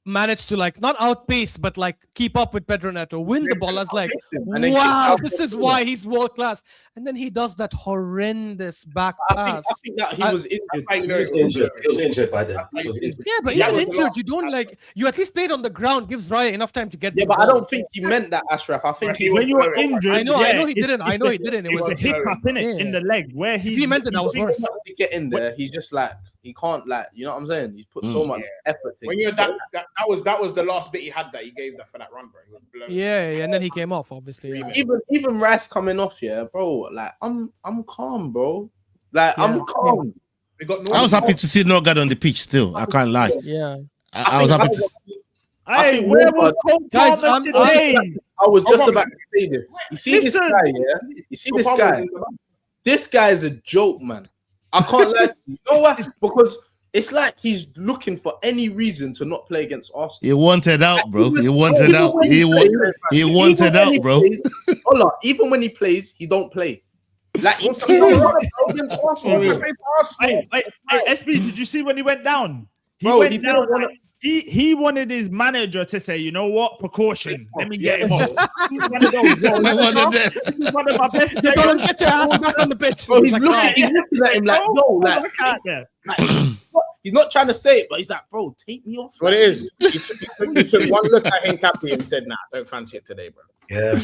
managed to like not outpace, but like keep up with Pedro Neto, win the ball. I was like, And then wow, kick this out. is why he's world class. And then he does that horrendous back I pass. think that he I- was injured. That's how you He know was it was injured. He was injured by then. He was injured. Yeah, but That even was the injured, last- you don't like you at least play it on the ground, gives Raya enough time to get Yeah, the but I ball. don't think he meant that, Ashraf. I think he When was. you're injured, I know he it's- didn't. it's I know he the- didn't. It It's was the hiccup in it, yeah. in the leg where If he meant it, that was He worse. wants to get in there. He's just like he can't, like, you know what I'm saying. He's put so much effort. When you're that was the last bit he had that he gave that for that run, bro. He was blown. Yeah, and then he came off, obviously. Yeah. Even Rice coming off, yeah, bro. Like I'm calm, bro. Like Yeah. I'm calm. We got I was happy to see Norgard on the pitch still. I can't lie. Yeah. I was happy to I Hey, think where Norgard- was Cole Guys, Palmer I'm- today? I was just Hold on. about to say this. You see this Listen. guy, yeah? You see this guy? This guy is a joke, man. I can't lie to you. You know why? Because it's like he's looking for any reason to not play against Arsenal. He wanted out, bro. He wanted Even out. when He plays- wanted even when out, he bro. plays- hold on. Even when he plays, he don't play. Like he What's can't going on? play against Arsenal. Hey, SB, did you see when he went down? He Bro, went he down. didn't wanna- He wanted his manager to say, you know what, precaution. Let me get him off. He's one of those. Bro, this is one of my best You don't get your ass back on the pitch. Bro, he's Like, looking at him like, yo, like, Look out there. he's not trying to say it, but he's like, bro, take me off. What it is? He took one look at Hincapié and said, "Nah, don't fancy it today, bro." Yeah.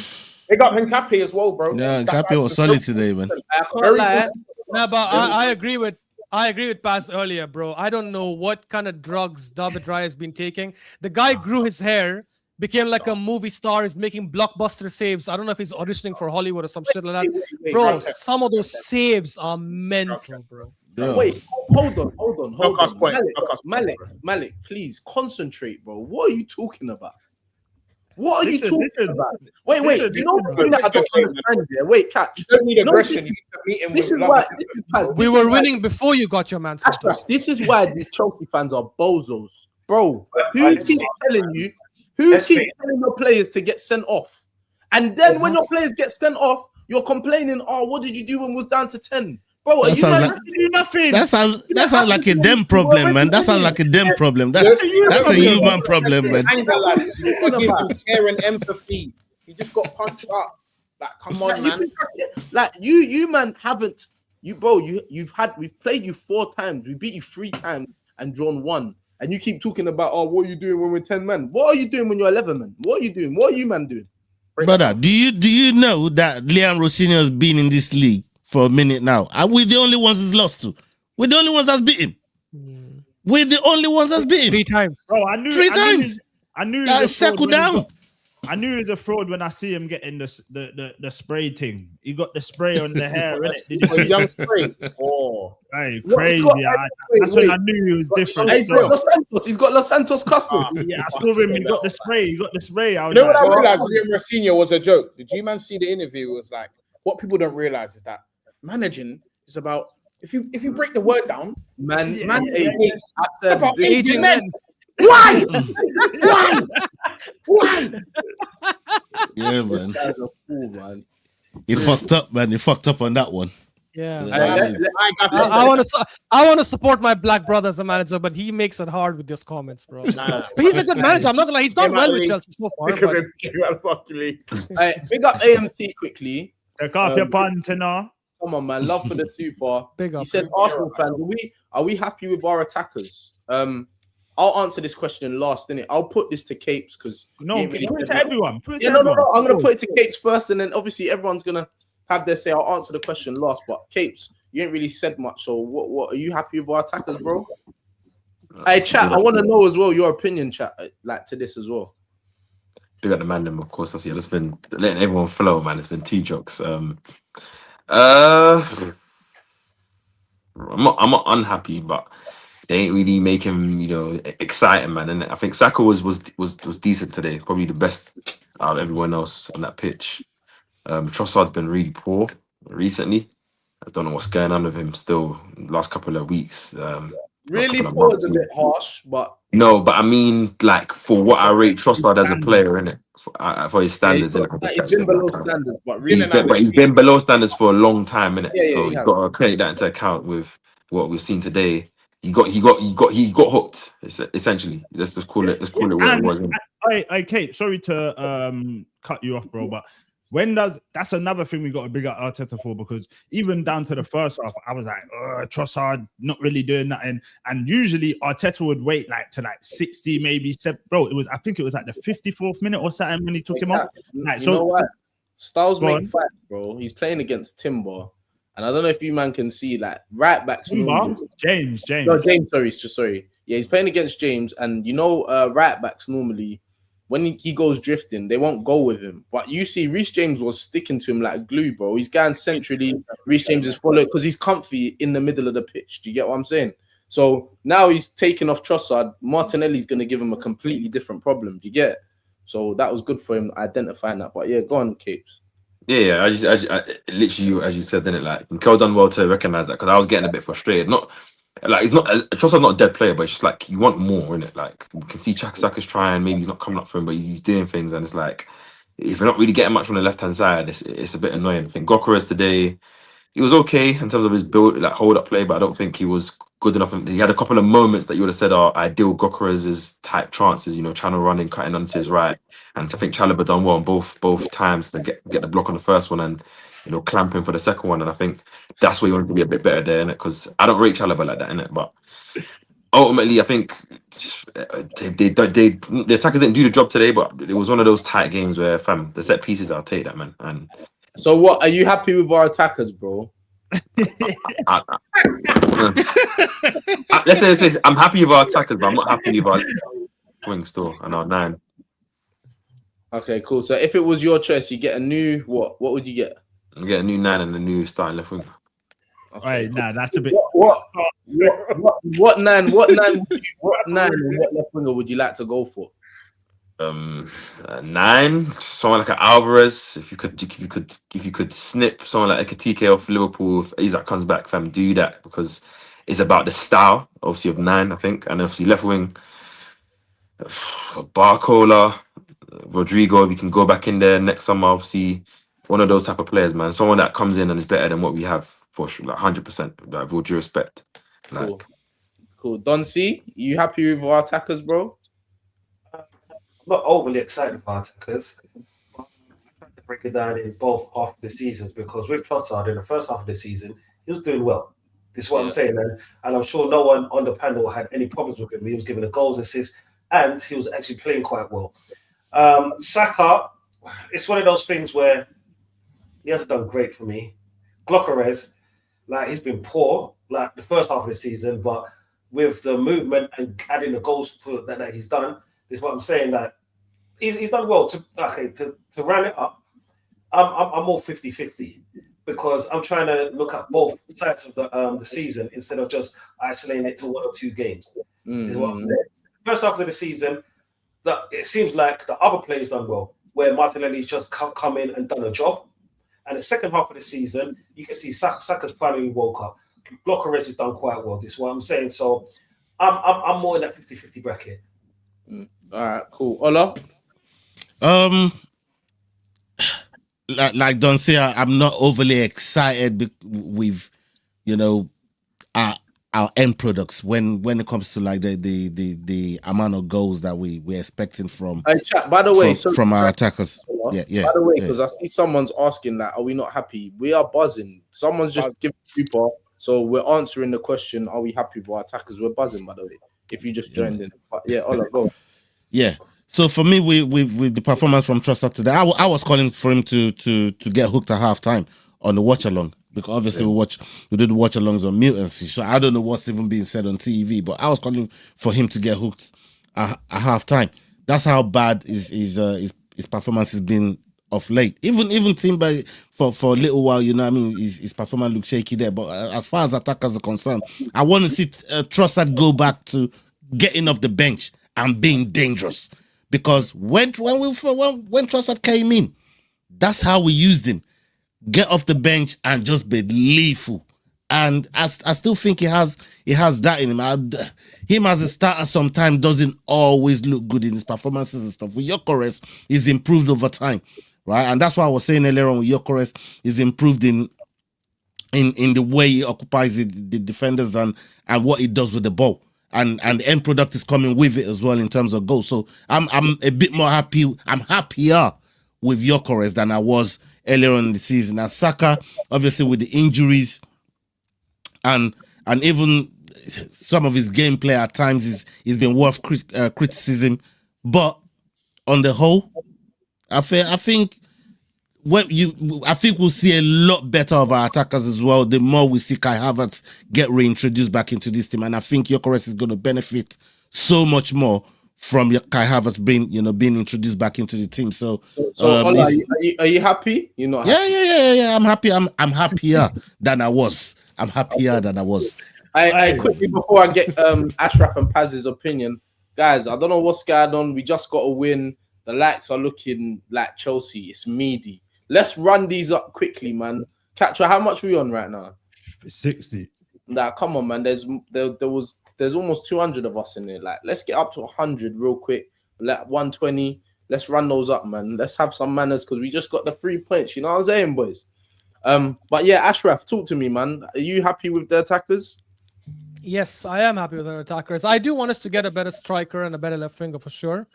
They got Hincapié as well, bro. Yeah, That Capi was solid today, man. I can't Very lie. consistent. No, but I agree with Paz earlier, bro. I don't know what kind of drugs David Raya has been taking. The guy grew his hair, became like a movie star, is making blockbuster saves. I don't know if he's auditioning for Hollywood or some shit like that. Bro, some of those saves are mental, bro. Yeah. Wait, hold on. Knockout point, knockout point, Malik, please concentrate, bro. What are you talking about? What are you talking about? Wait, listen, you know listen, the thing that I don't understand here? Wait, catch. You don't need No, aggression. You need to meet him This with is love. why. This is Paz, We this were is why- winning before you got your man. Ashraf, this is why the Chelsea fans are bozos, bro. Who Let's keeps see. telling you? Who Let's keeps see. telling your players to get sent off? And then when your players get sent off, you're complaining. Oh, what did you do when it was down to 10? Bro, are That you sounds man? like- Do nothing. That sounds like a them problem, man. That sounds like a them problem. That's a human problem, man. Anger, lads. You gotta give him care and empathy. He just got punched up. Like, come Like, on, you man. think- like you man haven't we've played you 4 times, we beat you 3 times and drawn 1, and you keep talking about, oh, what are you doing when we're 10 men? What are you doing when you're 11 men? What are you doing? What are you man doing? Brother, do you know that Liam Rossini has been in this league for a minute now? And we're the only ones he's lost to. We're the only ones that's beat him. We're the only ones that's beat him. 3 times. Bro, I knew 3 I knew times. he- I knew he Like, was a fraud settle when he down. got- I knew he was a fraud when I see him getting the spray thing. He got the spray on the hair, innit? Did you For see a young spring. Oh. Hey, What, crazy. he's got- That's when I knew he was different. He's got Los Santos. He's got Los Santos custom. Yeah, I saw him. He got the spray. He got the spray. I was You know what I like, realized? Liam Rossinho was a joke. The G-Man see the interview was like, what people don't realize is that managing is about if you break the word down, Man, Yeah, man, yeah, age. I said about this- aging Aging men. men. Why? Why? Yeah, man. This guy's a fool, man. He fucked up, man. He fucked up on that one. Yeah. Yeah. I want to support my black brother as a manager, but he makes it hard with this comments, bro. But he's a good manager. I'm not gonna lie. He's done well with Chelsea so far. But Hey, big up AMT quickly. take off your pants now. Come on, man. Love for the super. Big up. He said, Arsenal fans, are we happy with our attackers? I'll answer this question last, innit? I'll put this to Capes because No, put it to everyone. Put it to yeah, no. everyone. I'm gonna put it to Capes first, and then obviously everyone's gonna have their say. I'll answer the question last, but Capes, you ain't really said much. So what are you happy with our attackers, bro? Hey, chat. I want to know as well your opinion, chat, like to this as well. Big up the man, them, of course. I've just been letting everyone flow, man. It's been T-jokes. I'm not unhappy, but they ain't really making exciting, man. And I think Saka was decent today, probably the best out of everyone else on that pitch. Trossard's been really poor recently. I don't know what's going on with him still. Last couple of weeks, Really couple of poor months, is a bit harsh, but No, but I mean, like for what I rate Trossard as a player, innit? For his Yeah, standards, innit? I'm just he's catching been him that below kind. standards, but He's been really, an average. But he's been below standards for a long time, innit? yeah, So he you has. got to take that into account with what we've seen today. He got hooked. Essentially, let's just call it. Let's call it what it And was. Innit? Kate, sorry to cut you off, bro, but that's another thing we got to big up Arteta for, because even down to the first half, I was like, Trossard not really doing nothing. And usually Arteta would wait to 60, maybe 7. Bro, I think it was like the 54th minute or something when he took him off. Like, You know what? Styles Go make on. fights, bro. He's playing against Timber, and I don't know if you man can see right backs. Timber, James. No, James. Sorry. Yeah, he's playing against James, and right backs normally, when he goes drifting, they won't go with him. But you see, Reece James was sticking to him like glue, bro. He's going centrally. Reece James is followed because he's comfy in the middle of the pitch. Do you get what I'm saying? So now he's taking off Trossard. Martinelli's going to give him a completely different problem. Do you get it? So that was good for him identifying that. But yeah, go on, Capes. Yeah. I literally, as you said, didn't it? Like Mikel done well to recognize that, because I was getting a bit frustrated. Not like he's not Trossard's not a dead player, but it's just like you want more in it. Like you can see Saka's trying, maybe he's not coming up for him, but he's doing things, and it's like if you're not really getting much from the left hand side, it's a bit annoying. I think Gokeres today, he was okay in terms of his build, like hold up play, but I don't think he was good enough. He had a couple of moments that you would have said are ideal Gokeres' type chances, channel running, cutting onto his right. And I think Chalobah done well on both times to get the block on the first one and clamping for the second one. And I think that's where you want to be a bit better there, innit? Because I don't rate Chalobah like that, innit? But ultimately, I think the attackers didn't do the job today, but it was one of those tight games where, fam, the set pieces, I'll take that, man. And so, what are you happy with our attackers, bro? Let's say this, I'm happy with our attackers, but I'm not happy with our wing still and our 9. Okay, cool. So if it was your choice, you get a new what? What would you get? You get a new 9 and a new starting left wing. Okay, Right, nah, that's a bit. What nine? What nine and what left winger would you like to go for? 9, someone like an Alvarez. If you could snip someone like Ekitike off Liverpool, if Isaac comes back, fam, do that, because it's about the style, obviously, of 9, I think, and obviously left wing, Barcola, Rodrigo. If you can go back in there next summer, obviously, one of those type of players, man. Someone that comes in and is better than what we have, for sure, like 100%. Like, with all due respect. Like, Cool. Don C, you happy with our attackers, bro? I'm not overly excited about it because I'm trying to break it down in both half of the seasons, because with Trossard in the first half of the season, he was doing well. This is what I'm saying. And I'm sure no one on the panel had any problems with him. He was giving the goals, assists, and he was actually playing quite well. Saka, it's one of those things where he hasn't done great for me. Gokeres, he's been poor, the first half of the season, but with the movement and adding the goals to that he's done, is what I'm saying, that he's done well. To round it up, I'm more 50-50, because I'm trying to look at both sides of the season instead of just isolating it to 1 or 2 games. Is what I'm saying. First half of the season, it seems like the other players done well, where Martinelli's just come in and done a job. And the second half of the season, you can see Saka's finally woke up. Gokeres has done quite well. This is what I'm saying. So I'm more in that 50-50 bracket. All right, cool. Ola? Like Don say, I'm not overly excited with our end products when it comes to the amount of goals that we're expecting from Chat, by the way, from our attackers. Yeah. By the way, because I see someone's asking are we not happy? We are buzzing. Someone's just giving super, so we're answering the question: are we happy with our attackers? We're buzzing, by the way. If you just joined in, but yeah, Ola, go. Yeah. So for me, with the performance from Trossard today, I was calling for him to get hooked at halftime on the watch along, because obviously we did watch alongs on mute, so I don't know what's even being said on TV, but I was calling for him to get hooked at halftime. That's how bad his performance has been of late. Even Timber for a little while, his performance looked shaky there. But as far as attackers are concerned, I want to see Trossard go back to getting off the bench and being dangerous. Because when Trossard came in, that's how we used him. Get off the bench and just be lethal And I still think he has that in him. Him as a starter sometimes doesn't always look good in his performances and stuff. With Gyökeres, he's improved over time, right? And that's why I was saying earlier on with Gyökeres, he's improved in the way he occupies the defenders and what he does with the ball. And the end product is coming with it as well in terms of goals. So I'm a bit more happy. I'm happier with Gyökeres than I was earlier on in the season. And Saka, obviously with the injuries and even some of his gameplay at times is been worth criticism. But on the whole, I think we'll see a lot better of our attackers as well. The more we see Kai Havertz get reintroduced back into this team, and I think Gyökeres is going to benefit so much more from Kai Havertz being introduced back into the team. So Ola, are you happy? You're not happy? Yeah. I'm happy. I'm happier than I was. I'm happier than I was. I quickly before I get Ashraf and Paz's opinion, guys. I don't know what's going on. We just got a win. The lights are looking like Chelsea. It's meaty. Let's run these up quickly, man. Catcher, how much are we on right now? 60. Nah, come on, man. There's almost 200 of us in there. Like, let's get up to 100 real quick. Like 120. Let's run those up, man. Let's have some manners because we just got the 3 points. You know what I'm saying, boys? But yeah, Ashraf, talk to me, man. Are you happy with the attackers? Yes, I am happy with our attackers. I do want us to get a better striker and a better left winger for sure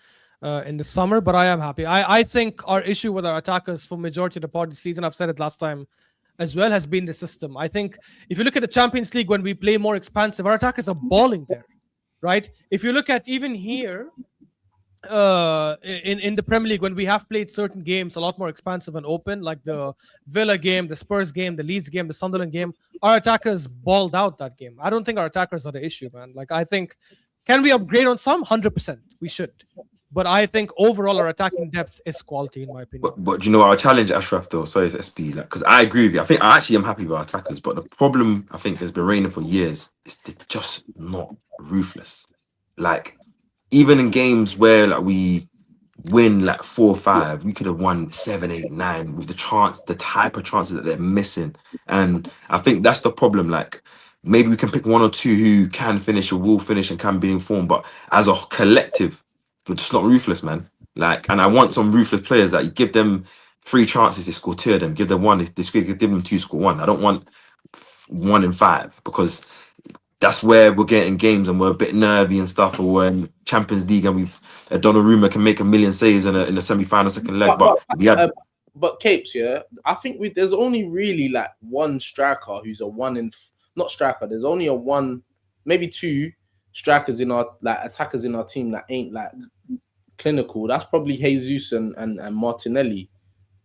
in the summer, but I am happy. I think our issue with our attackers for majority of the part of the season, I've said it last time as well, has been the system. I think if you look at the Champions League, when we play more expansive, our attackers are balling there, right? If you look at even here, in the Premier League, when we have played certain games a lot more expansive and open, like the Villa game, the Spurs game, the Leeds game, the Sunderland game, our attackers balled out that game. I don't think our attackers are the issue, man. Like, I think, can we upgrade on some? 100%. We should. But I think overall our attacking depth is quality, in my opinion. But you know, I'll challenge Ashraf though. Sorry, SB, like, because I agree with you. I think I actually am happy with our attackers, but the problem I think has been reigning for years is they're just not ruthless. Like, even in games where like we win like 4-5, we could have won 7, 8, 9 with the type of chances that they're missing. And I think that's the problem. Like, maybe we can pick one or two who can finish or will finish and can be informed, but as a collective, we're just not ruthless, man. Like, and I want some ruthless players that you give them 3 chances, they score 2 of them. Give them 1, they give them 2, score 1. I don't want 1 in 5 because that's where we're getting games and we're a bit nervy and stuff. Or we're in Champions League and we've Donnarumma can make a million saves in the semi-final second leg. But Capes, yeah, I think there's only really like one striker who's a 1 in, not striker. There's only a 1, maybe 2 strikers in our like attackers in our team that ain't like clinical. That's probably Jesus and Martinelli.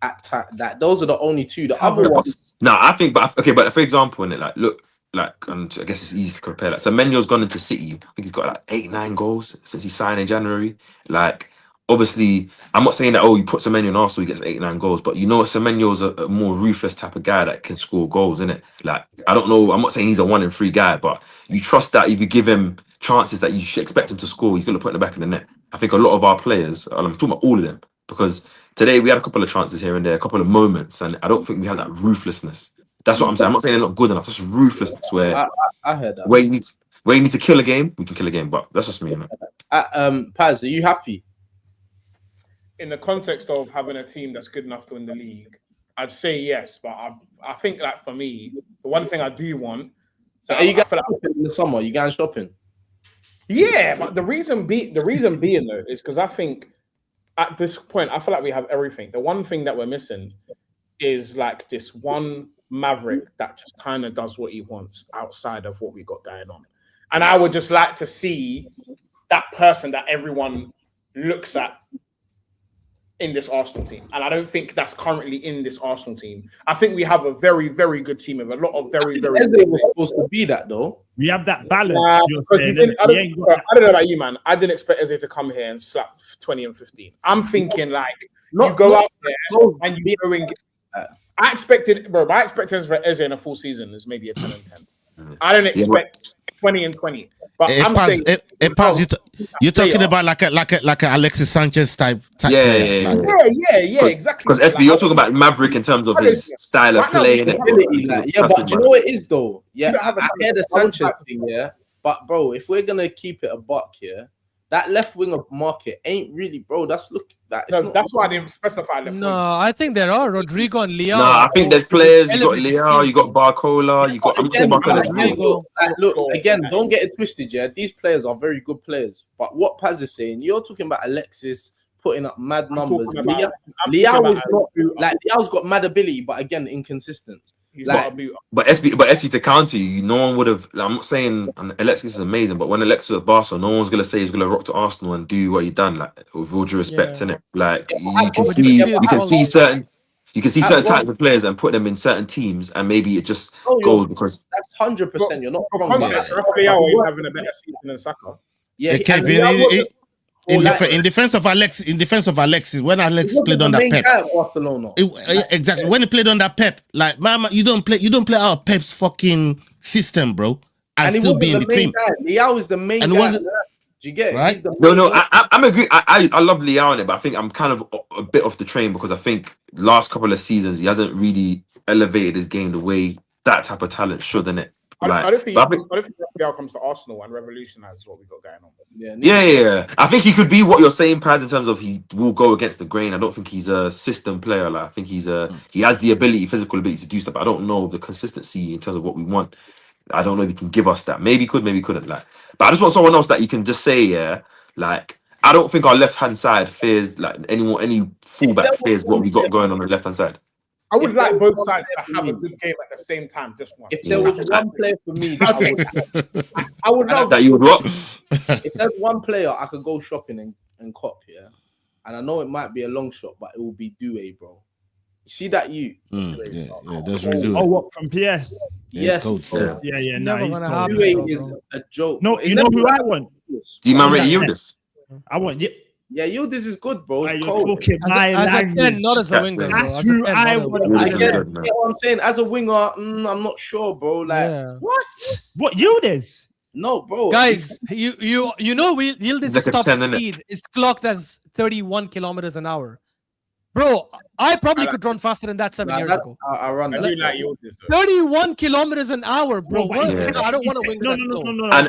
That those are the only 2. The other ones. No, I think, but for example, in it, like, look, like, and I guess it's easy to compare. Like, Semenyo's gone into City. I think he's got like 8, 9 goals since he signed in January. Like, obviously, I'm not saying that, you put Semenyo in Arsenal, he gets 8, 9 goals, but you know, Semenyo's a more ruthless type of guy that can score goals, innit? Like, I don't know, I'm not saying he's a 1 in 3 guy, but you trust that if you give him chances that you should expect him to score, he's going to put in the back of the net. I think a lot of our players, and I'm talking about all of them, because today we had a couple of chances here and there, a couple of moments, and I don't think we had that ruthlessness. That's what I'm saying. I'm not saying they're not good enough. Just ruthlessness where I heard that. Where you need to kill a game, we can kill a game. But that's just me, man. Paz, are you happy? In the context of having a team that's good enough to win the league, I'd say yes. But I think that for me, the one thing I do want. So are you going shopping in the summer? You going shopping? Yeah, but the reason being though is because I think at this point I feel like we have everything. The one thing that we're missing is like this one maverick that just kind of does what he wants outside of what we got going on. And I would just like to see that person that everyone looks at in this Arsenal team. And I don't think that's currently in this Arsenal team. I think we have a very, very good team with a lot of very, very good. Eze was supposed to be that though. We have that balance. I don't know about you, man. I didn't expect Eze to come here and slap 20 and 15. I'm thinking like you go out there and you go and get I expected Eze for Eze in a full season is maybe a 10 and 10. I don't expect 20 and 20. But I'm saying, you're talking about like a Alexis Sanchez type Yeah, player. yeah, like- yeah, exactly. Because SB, you're talking about Maverick in terms of his style of Right now, play, innit? Ability, like, yeah, but do you know what it is though? Yeah, You don't have I a- hear the I would Sanchez like to- thing, yeah. But bro, if we're gonna keep it a buck here, that left winger market ain't really, bro. That's why I didn't specify left No, wing. I think there are Rodrigo and Leao. No, I think there's players. You got Elevated Leao, team. you got Barcola, you got. I'm not saying Barcola's good. Look, again, don't get it twisted, yeah. These players are very good players. But what Paz is saying, you're talking about Alexis putting up mad numbers. Leao is not like Leao's got mad ability, but again, inconsistent. But SB to counter you, no one would have. Like, I'm not saying Alexis is amazing, but when Alexis at Barcelona, no one's gonna say he's gonna rock to Arsenal and do what he done. Like with all due respect, innit? Like you can see certain types of players and put them in certain teams, and maybe it just goes because that's 100%. You're not wrong. Rafael is having a better season than Saka. Yeah, in defense of Alexis, when Alexis played under Pep, Barcelona. Exactly. When he played under Pep, like mama, you don't play out Pep's fucking system, bro, and still be in the team. Leao is the main and guy. wasn't Do you get it? right? I'm agree. I love Leao in it, but I think I'm kind of a bit off the train because I think last couple of seasons he hasn't really elevated his game the way that type of talent should, innit? I don't think Rafael comes to Arsenal and revolutionizes what we got going on. Yeah. I think he could be what you're saying, Paz, in terms of he will go against the grain. I don't think he's a system player. Like I think he has the ability, physical ability to do stuff. But I don't know the consistency in terms of what we want. I don't know if he can give us that. Maybe he could, maybe he couldn't. Like, but I just want someone else that you can just say, yeah, like I don't think our left hand side fears like any fullback fears what we got going on the left hand side. I would like both sides to have a good game at the same time. Just one. If there was one player for me, I would love that. You would what? If there's one player I could go shopping and cop, yeah, and I know it might be a long shot, but it will be Doué, bro. You see that you? That's really. Oh, what from PS? Yes. Yeah. No, Doué is a joke. No, you know who I want? Do you man rate Yildiz? I want Yeah, Yildiz is good, bro. It's you're cold. talking my language. As a 10, not as a winger. That's who I want. I get what I'm saying. As a winger, I'm not sure, bro. Like what Yildiz? No, bro. Guys, you know Yildiz's like top 10, speed is clocked as 31 kilometers an hour. Bro, I probably could run faster than that 7 years ago. I run. I do like Yildiz, 31 kilometers an hour, bro. I don't want to wing. No.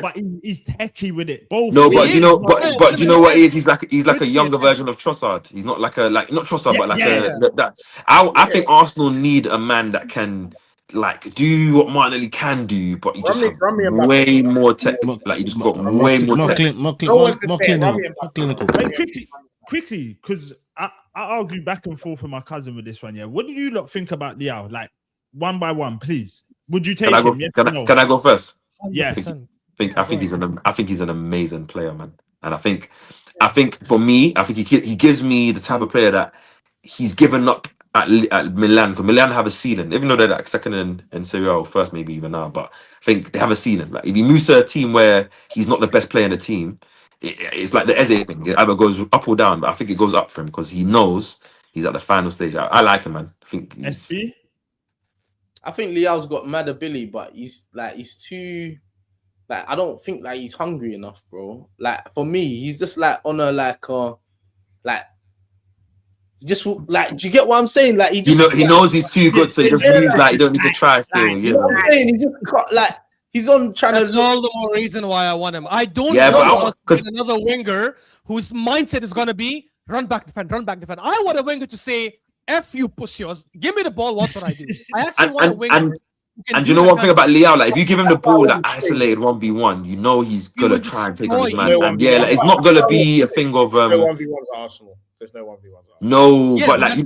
But he's techie with it. Both. No, but you know what he is? He's like a younger version of Trossard. He's not like not Trossard, but like I think Arsenal need a man that can like do what Martinelli can do, but he just has way more tech. Like he just got way more tech. More clinical. Quickly, because I argue back and forth with my cousin with this one. Yeah, what do you lot think about Leao? Like one by one, please. Would you take him? Yes or no? Can I go first? Yes. I think he's an amazing player, man. And I think for me, I think he gives me the type of player that he's given up at Milan, because Milan have a ceiling, even though they're like second in Serie A, or first maybe even now. But I think they have a ceiling. Like if he moves to a team where he's not the best player in the team, it's like the Eze thing. It either goes up or down, but I think it goes up for him because he knows he's at the final stage. I like him, man. I think Leao's got mad ability, but he's too like I don't think like he's hungry enough, bro. Like for me, he's just like on a just like, do you get what I'm saying? Like he knows he's too good, so he just moves like you don't need to try still. You know what I'm saying? He just got he's on trying That's to. all the more reason why I want him. I don't want another winger whose mindset is going to be run back, defend. I want a winger to say, F you pussies, give me the ball, what should I do? I actually want a winger. And you know one thing about Leao, like if you give him the ball that isolated 1v1, you know he's gonna try and take on his man. And it's not gonna be a thing of no 1v1s at Arsenal. There's no 1v1s. No, yeah, but like, you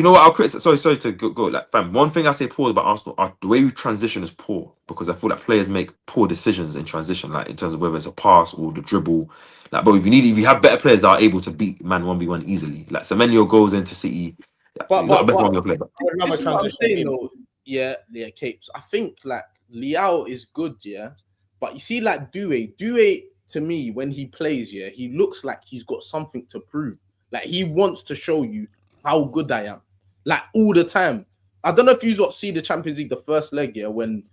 know what? I'll criticize. Sorry to go. Like, fam, one thing I say poor about Arsenal, the way we transition is poor because I feel like players make poor decisions in transition, like in terms of whether it's a pass or the dribble. Like, but if you have better players that are able to beat man 1v1 easily, like Semenyo goes into City, he's not the best one to play. This is what I'm saying, though. Yeah, Capes. I think like Leao is good, yeah, but you see, like Doué to me when he plays, yeah, he looks like he's got something to prove. Like he wants to show you how good I am, like all the time. I don't know if you see the Champions League, the first leg, yeah, when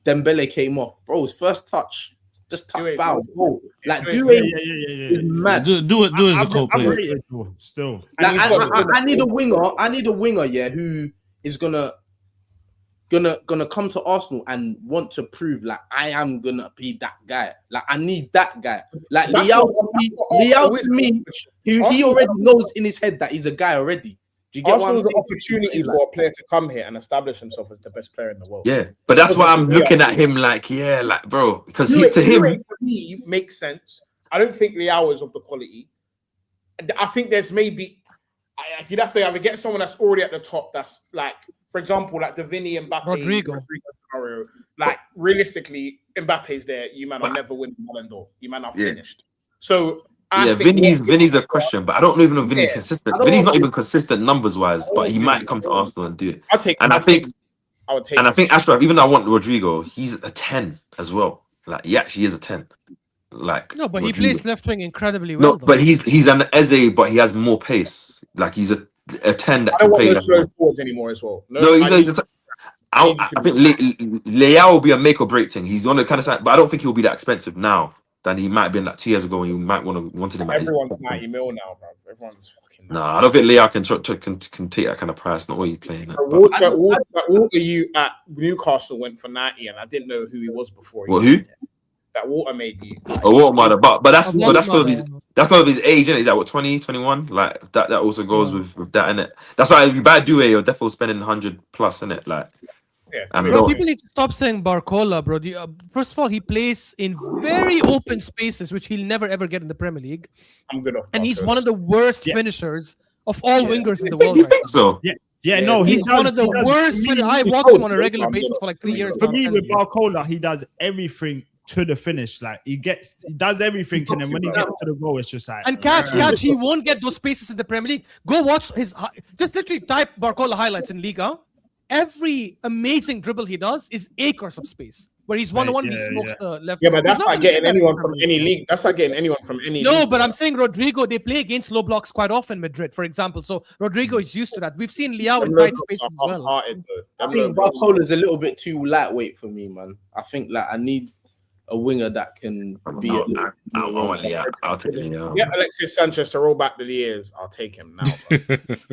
Dembele came off, bro. His first touch, just touch Due, bow, bro. Like Due, Due Yeah. is mad. Do it as a I'm co-player. rated though, still. Like, And he's got I need a winger. I need a winger, yeah, who is gonna come to Arsenal and want to prove like I am gonna be that guy. Like I need that guy. Like That's Liao, what Liao Arsenal to me, he Arsenal- already knows in his head that he's a guy already. Do you get Arsenal's an what I'm opportunity for a player to come here and establish himself as the best player in the world. Yeah, but that's why I'm looking at him like, bro, because to him, for me makes sense. I don't think Liao is of the quality. I think there's maybe you'd have to either get someone that's already at the top. That's like, for example, like the Vinny Mbappe, Rodrigo scenario. Like realistically, Mbappe's there. You man will never win Ballon d'Or. You man are finished. So I think Vinny's a question, but I don't even know if Vinny's consistent. I don't Vinny's know. not even consistent numbers wise, but he might come to Arsenal and do it. I'll take. And I think him. I think Ashraf, even though I want Rodrigo, he's a 10 as well. Like he actually is a 10. Like no, but Rodrigo. he plays left wing incredibly well. No, though. but he's an Eze, but he has more pace. Like he's a 10 that I can don't want play no left. slow forwards anymore as well. No, he's a I think Leao will be a make or break thing. He's on the kind of side, but I don't think he'll be that expensive now than he might have been like 2 years ago when you might wanted him. Everyone's 90 mil now, bro. Everyone's fucking. No, I don't think Leao can take that kind of price. Not what he's playing. Water, you at Newcastle went for 90, and I didn't know who he was before. Well, who? That Water made you. But that's Oh, that's because of his age, isn't it? He's like what 20, 21? Like that also goes with that, innit? That's why if you buy Due, you're definitely spending 100 plus, innit? Like Yeah, Bro, people need to stop saying Barcola, bro. First of all, he plays in very open spaces, which he'll never ever get in the Premier League. I'm good off. And he's one of the worst finishers of all wingers in the world. You Right think now. so? Yeah, no, He's one of the worst. I watch him on a regular basis for like 3 years. For now, me, I'm with telling you. Barcola, he does everything to the finish. Like he does everything, and then when he gets to the goal, it's just like And catch, he won't get those spaces in the Premier League. Go watch just literally type Barcola highlights in Liga. Every amazing dribble he does is acres of space. Where he's one-on-one, he smokes the left. Yeah, but that's He's not getting gonna do that anyone in from the Premier any league. That's not getting anyone from any No, league. but I'm saying Rodrigo, they play against low blocks quite often, Madrid, for example. So Rodrigo is used to that. We've seen Liao in tight spaces as well. I think Barcola's a little bit too lightweight for me, man. I think like I need a winger that can be. I want Leao. I'll take Leao. Yeah, Alexis Sanchez to roll back the years. I'll take him now.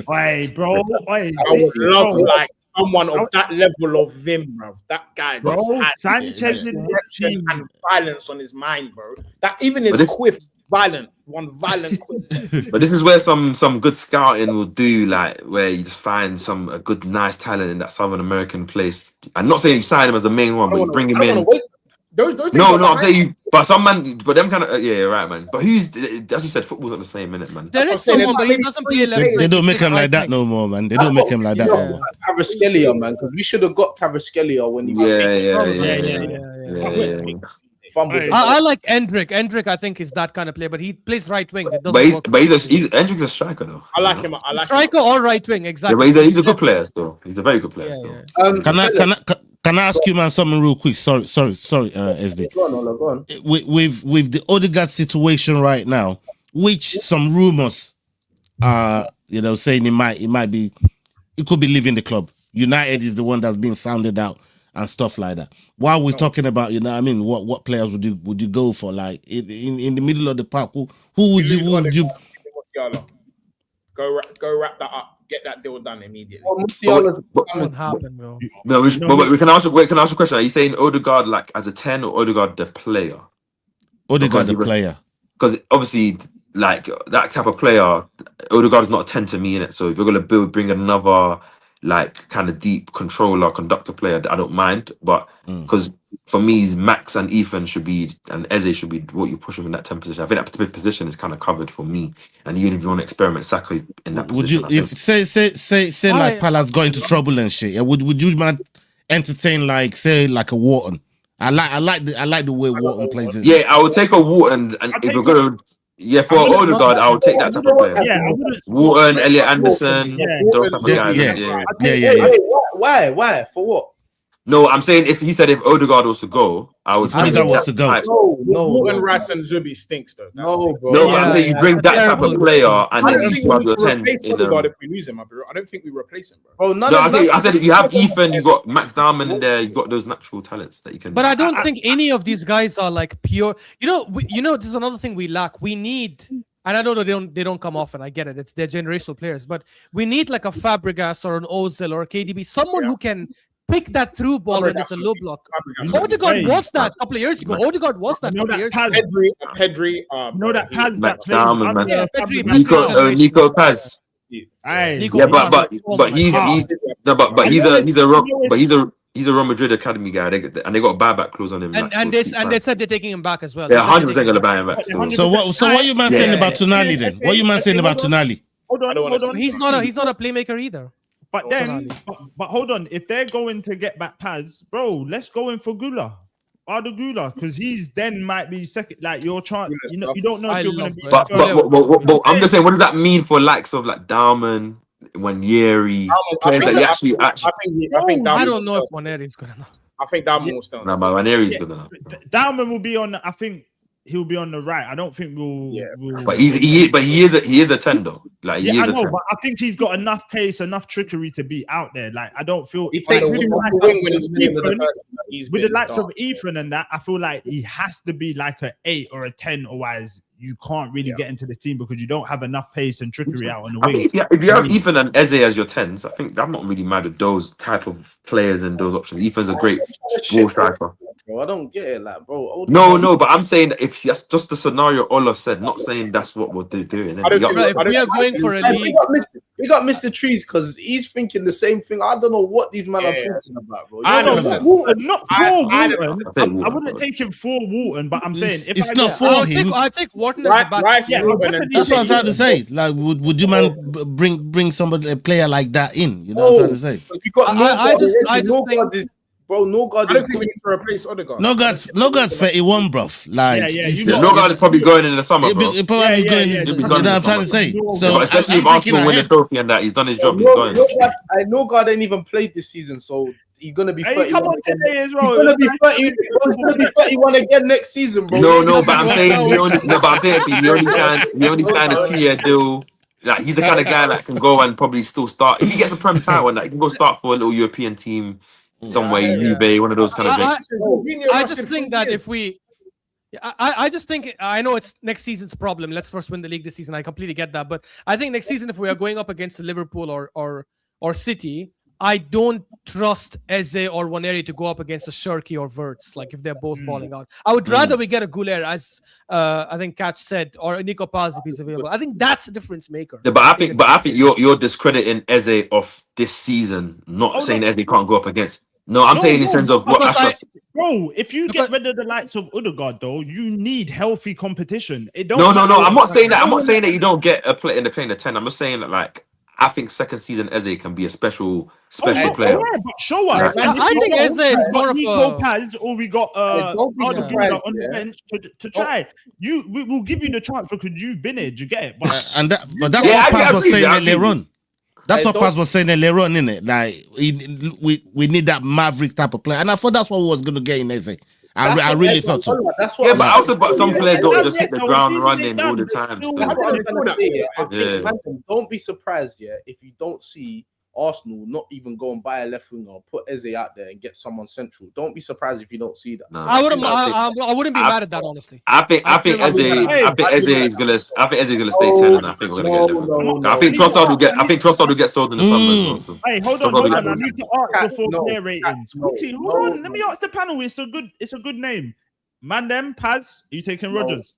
Hey, bro. Hey, I would love like someone of that level of vim, bro. That guy, bro. just had Sanchez in this team. and violence on his mind, bro. That even his quiff, violent quiff. But this is where some good scouting will do, like where you just find a good, nice talent in that Southern American place. I'm not saying you sign him as the main one, but you bring him in. Those No, I'm saying you. But some man, but them kind of you're right, man. But who's, as you said, football's not the same, innit, man? There is someone, but he doesn't play left. They don't make him like that no more, man. They don't make him like that no more. Kvaratskhelia, man, because we should have got Kvaratskhelia when he fumbled. I like Endrick. Endrick, I think, is that kind of player, but he plays right wing. It doesn't But work. he's Hendrick's a striker though. I like him. I like striker or right wing, Yeah, exactly. but he's a good player still. He's a very good player still. Can I ask you, man, something real quick? Sorry, SB. Go on. With the Odegaard situation right now, which some rumors are, saying it could be leaving the club. United is the one that's being sounded out and stuff like that. While we're talking about, what players would you go for? Like in the middle of the park, who would you? Go wrap that up. Get that deal done immediately. That won't happen, bro. No, we can ask a question. Are you saying Odegaard like as a 10 or Odegaard the player? Odegaard the player. Because obviously, like that type of player, Odegaard is not a 10 to me in it. So if you're gonna bring another like kind of deep controller, conductor player, I don't mind. But because for me, Max and Ethan and Eze should be what you're pushing in that 10 position. I think that position is kind of covered for me. And even if you want to experiment, Saka in that position. Would you, if say like Palace got into trouble and shit, would you man entertain like a Wharton? I like the way Wharton plays it. Yeah, I would take a Wharton, and if you're gonna. Yeah, for Odegaard, I would take that type of player. Yeah, Wharton, Elliot Anderson, those type of guys. Why? For what? No, I'm saying if Odegaard was to go, I would. If Odegaard was to go. Morgan Rice and Zubi stinks though. No, bro. No, but I'm saying you bring that type of player and I then don't you think scrub we your can 10 replace in Odegaard if we lose him, bro. I don't think we replace him, bro. Bro, I said if you have Ethan, you got Max Diamond in there, you got those natural talents that you can. But I don't think any of these guys are like pure. This is another thing we lack. We need, and I know that they don't come often. I get it. They're generational players, but we need like a Fabregas or an Ozil or a KDB, someone who can pick that through ball when it's a low block. Odegaard was that a couple of years ago. Odegaard was that a couple of years ago. Pedri. No, that PAZZ, that Max Diamond, man. Yeah, Pedri, Nico PAZZ. Nico Yeah, Paz. he's a Real Madrid academy guy, they got a buyback clause on him. And they said they're taking him back as well. They're 100% gonna buy him back. Still. So what you man saying about Tonali then? What you man saying about Tonali? Hold on. He's not a playmaker either. But then, but hold on. If they're going to get back PAZZ, bro, let's go in for Gula. Arda Gula, because he's then might be second. Like your chance, you don't know if you're going to be. But I'm just saying, what does that mean for likes of like Dalman, Wanyeri, players that you actually? I don't know if Wanyeri is good enough. I think Dalman will still. No, but Wanyeri is good enough. Dalman will be on. I think he'll be on the right. I don't think we'll. But he is a 10 though. Like he is I a know, 10. but I think he's got enough pace, enough trickery to be out there. Like I don't feel He takes too much wing when he's with the likes of Ethan and that. I feel like he has to be like an 8 or a 10, otherwise you can't really get into the team because you don't have enough pace and trickery out on the wing. If you have Ethan and Eze as your 10s, I think I'm not really mad with those type of players and those options. Ethan's a great ball striker. Bro, I don't get it, like, bro. No, but I'm saying that if that's just the scenario Ola said, not saying that's what we're doing. If we are going for a league. We got Mr. Trees because he's thinking the same thing. I don't know what these men are talking about, bro. I wouldn't take him for Walton, but I'm saying if it's not for him. I think Walton is the back. That's what I'm trying to say. Like, would you man bring somebody, a player like that in? You know what I'm trying to say? We got I just think. Bro, Norgard. I don't think we need to replace Odegaard. Norgard's 31, bruv. Like, Norgard is probably going in the summer, bro. He'll probably going. You know what I'm trying to say. So, especially if Arsenal win the trophy and that, he's done his job. He's going. Norgard ain't even played this season, so he's gonna be 31 again. Today as well. He's gonna be 31 again next season, bro. No, but I'm saying he only signed a 2-year deal. Like he's the kind of guy that can go and probably still start. If he gets a Prem title and that, he can go start for a little European team somewhere, eBay, one of those kind of things. I just think that if we, I just think, I know it's next season's problem. Let's first win the league this season. I completely get that, but I think next season if we are going up against Liverpool or City, I don't trust Eze or Waneri to go up against a Shirky or Wirtz, like if they're both balling out. I would rather we get a Goulet, as I think Catch said, or Nico Paz if he's available. I think that's a difference maker. Yeah, but I think you're discrediting Eze of this season, not saying Eze can't go up against. No, I'm saying in terms of what aspects. Bro, if you get rid of the likes of Odegaard, though, you need healthy competition. No. I'm not saying that. I'm not saying that you don't get a play in the playing the 10. I'm just saying that, like, I think second season Eze can be a special player. Yeah, but show us. I think Eze is more of a PAZZ, or we got on the bench to try. We will give you the chance because you've been here. You get it? But that's what PAZZ was saying earlier on. That's what PAZZ was saying earlier on, isn't it? Like we need that maverick type of player, and I thought that's what we was going to get in Eze. I really thought so. But some players don't just hit the ground running all the time. Don't be surprised, if you don't see Arsenal not even go and buy a left winger, put Eze out there and get someone central. Don't be surprised if you don't see that. I wouldn't be mad at that, honestly. I think Eze is gonna stay 10, and I think we're gonna get 11. I think Trossard will get sold in the summer as well. Hey, hold on. I need to ask before player ratings. Hold on, let me ask the panel. It's a good name. Mandem, PAZZ, are you taking Rodgers?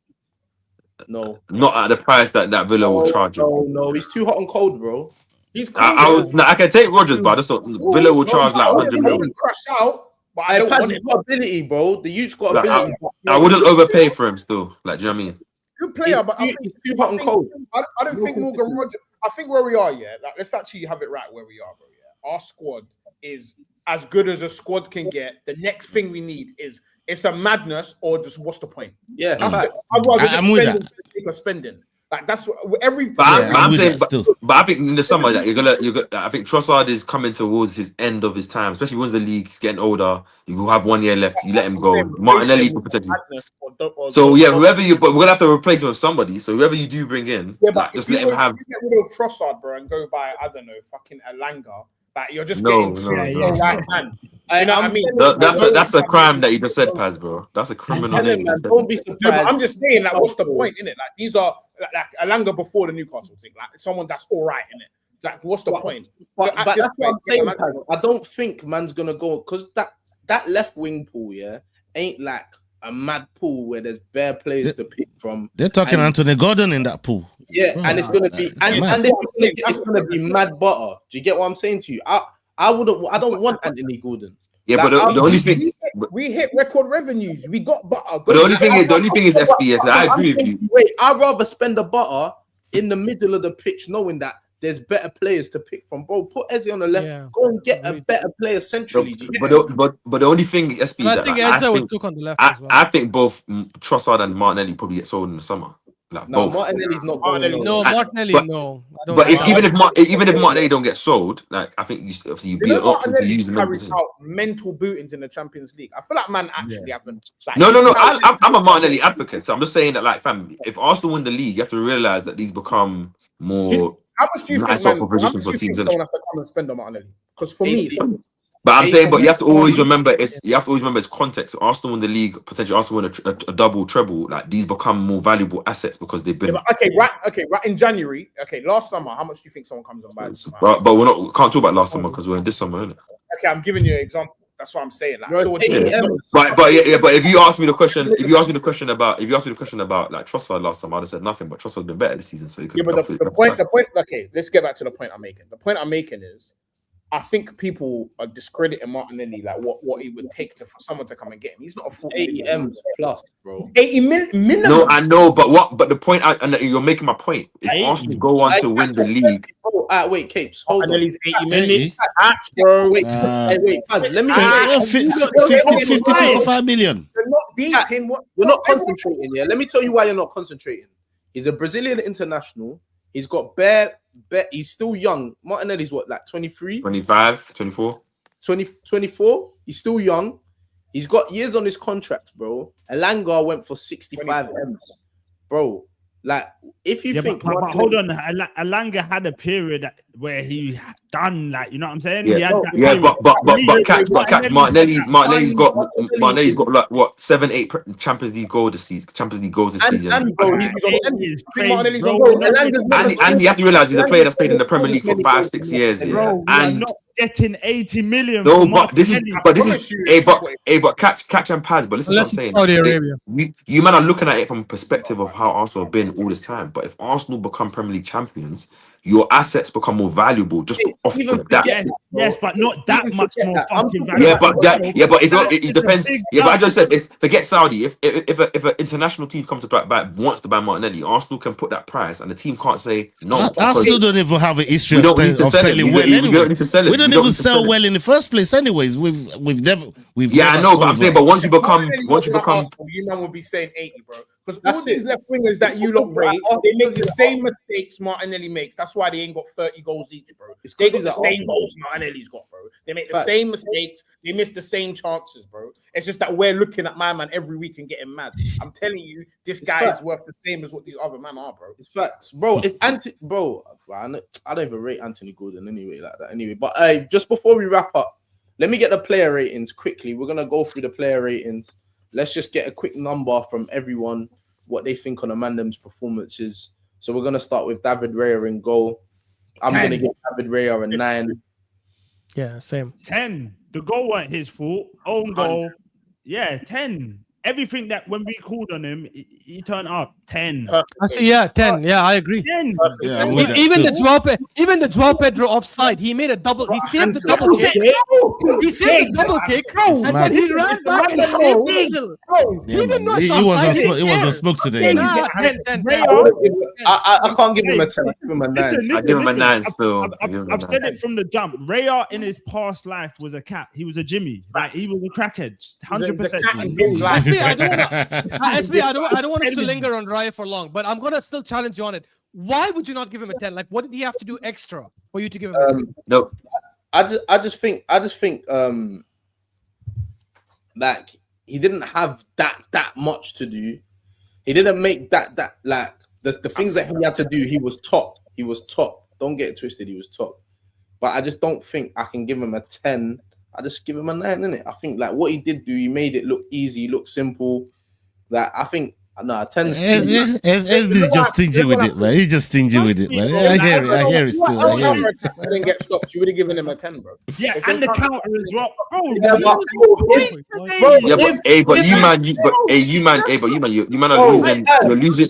No. Not at the price that Villa will charge you. No, he's too hot and cold, bro. He's cool, I can take Rodgers, but I just thought Villa will charge like 100 million. Crash out, but I don't want it. Got ability, bro. The youth's got ability. I wouldn't overpay for him still. Like, do you know what I mean? Good player, but I think he's too hot and cold. I don't think Morgan Rodgers. I think where we are, like, let's actually have it right where we are, bro. Yeah, our squad is as good as a squad can get. The next thing we need is it's a madness or just what's the point? Yeah, otherwise we're just spending. Like that's what every. But Yeah, I'm with saying, that still. but I think in the summer that you're gonna. I think Trossard is coming towards his end of his time, especially once the league is getting older. You will have 1 year left. You let him go. Martinelli could potentially. So yeah, whoever you, but we're gonna have to replace him with somebody. So whoever you do bring in, Yeah, like, but just if let you him have. get rid of Trossard, bro, and go by I don't know, fucking Alanga, like you're just No, getting no, two no. right hand. You know what I mean? That's a crime that you just said, Paz, bro. That's a criminal name. Man, don't be No, surprised. but I'm just saying, like, what's the point in it? Like, these are like Alanga before the Newcastle thing, like someone that's all right in it. Like, what's the point? But, So at but this that's what I'm point, saying, yeah, Paz. I don't think man's gonna go because that left wing pool, yeah, ain't like a mad pool where there's bare players to pick from. They're talking And- Anthony Gordon in that pool. Yeah, Bro, and it's gonna be it's and mad. it's gonna be mad butter. Do you get what I'm saying to you? I don't want Anthony Gordon. Yeah, Like, but the only thing. we hit record revenues. We got butter. But the only thing is SBS. I agree with you. Wait, I'd rather spend a butter in the middle of the pitch, knowing that there's better players to pick from. Bro, put Eze on the left. Yeah. Go and get a better player centrally. Do you get But the only thing SP And is I that think like, Eze would cook on the left as well. I think both Trossard and Martinelli probably get sold in the summer. Like No, both. Martinelli's not going Martinelli- nowhere. No, Martinelli, But- no. I don't But think so. even if Martinelli don't get sold, like I think you obviously you'd be an option to use them. carries out mental bootings in the Champions League. I feel like man actually haven't. Like, No. I'm a Martinelli advocate, so I'm just saying that, like, fam, if Arsenal win the league, you have to realize that these become more. How much do you Nice think, man? How propositions much for do you think teams, innit? someone has to come and spend on Martinelli? Because for me, it's But I'm saying, but you have to always remember its context. Arsenal win the league, potentially Arsenal win a double treble. Like these become more valuable assets because they've been. yeah, but right in January. Okay, last summer, how much do you think someone comes and buys? But we can't talk about last summer because we're in this summer, innit? Okay, I'm giving you an example. That's what I'm saying. Like, Bro, so But if you ask me the question about like Trossard last time, I'd have said nothing. But Trossard's been better this season, so he could. yeah, but the point. Okay, let's get back to the point I'm making. The point I'm making is, I think people are discrediting Martinelli, like what it would take for someone to come and get him. He's not a 40 80 M's plus, bro. 80 minimum. No, I know, but the point, and you're making my point. If Arsenal go on to win the league, Wait, Capes, hold on. Martinelli's 80 Hey, minutes, bro. Wait, Paz, let me. 55 million. They're not deep in what You're not concentrating, yeah. Let me tell you why you're not concentrating. He's a Brazilian international. He's got bare. He's still young. Martinelli's what, like 23, 25, 24. 24. He's still young. He's got years on his contract, bro. Alanga went for 65 M's, bro. Like, if you think, but hold on, Alanga had a period where he done, like, you know what I'm saying? He had that period. But catch Martinelli's got like what 7-8 Champions League goals this season. And bro, he's Martinelli's Bro, on goal. And you have to realize he's a player that's played in the Premier League for 5-6 years, yeah. Bro, we are And not getting 80 million. no, from but this is Martinelli. but catch and Paz. But listen to what I'm saying. Saudi Arabia. You man are looking at it from a perspective of how Arsenal have been all this time. But if Arsenal become Premier League champions, your assets become more valuable just off of that. Yes, but not that much more fucking Yeah, valuable. but if it depends. Yeah, but I just said it's forget Saudi. If an international team comes to wants to buy Martinelli, Arsenal can put that price, and the team can't say no. Arsenal don't even have a history We don't need to of sell it. selling We well. don't Anyway, need to sell it. we don't even sell well in the first place. Anyways, we've never. Yeah, I know, but I'm saying, but once you become, you man will be saying 80, bro. Because all these left wingers that you lot rate, they make the same mistakes Martinelli makes. That's why they ain't got 30 goals each, bro. They got the same goals Martinelli's got, bro. They make the same mistakes. They miss the same chances, bro. It's just that we're looking at my man every week and getting mad. I'm telling you, this guy is worth the same as what these other men are, bro. It's facts, bro. I don't even rate Anthony Gordon anyway like that. Anyway, but just before we wrap up, let me get the player ratings quickly. We're gonna go through the player ratings. Let's just get a quick number from everyone, what they think on Amandem's performances. So we're gonna start with David Raya in goal. I'm gonna give David Raya a 9. Yeah, same. 10. The goal weren't his fault. Own goal. Yeah, 10. Everything that when we called on him, he turned up. 10. Actually, yeah, 10. Yeah, I agree. 10. Yeah, I'm with that Even still. the Joao Pedro offside, he made a double. He saved the double kick. He saved the double kick, and then he ran back and saved the eagle. Yeah, He did man. not He was on smoke today. Nah, 10. I can't give him a 10. I give him a 9. I give him a 9 still. I've said it from the jump. Raya in his past life was a cat. He was a Jimmy. Like he was a crackhead. 100%. He's SB, I don't want SB, I don't want us to linger on Raya for long, but I'm gonna still challenge you on it. Why would you not give him a 10? Like, what did he have to do extra for you to give him a 10? No, I just think like he didn't have that much to do. He didn't make that like the things that he had to do. He was top. Don't get it twisted. He was top. But I just don't think I can give him a 10. I just give him a 9, innit? I think like what he did do, he made it look easy, look simple. Like I think 10 is SB just stingy with it, man. He's just stingy with it, man. I hear it still. I hear it. He didn't get stopped. You would have given him a 10, bro. Yeah, and the counter as well, bro. You man are losing. You're losing.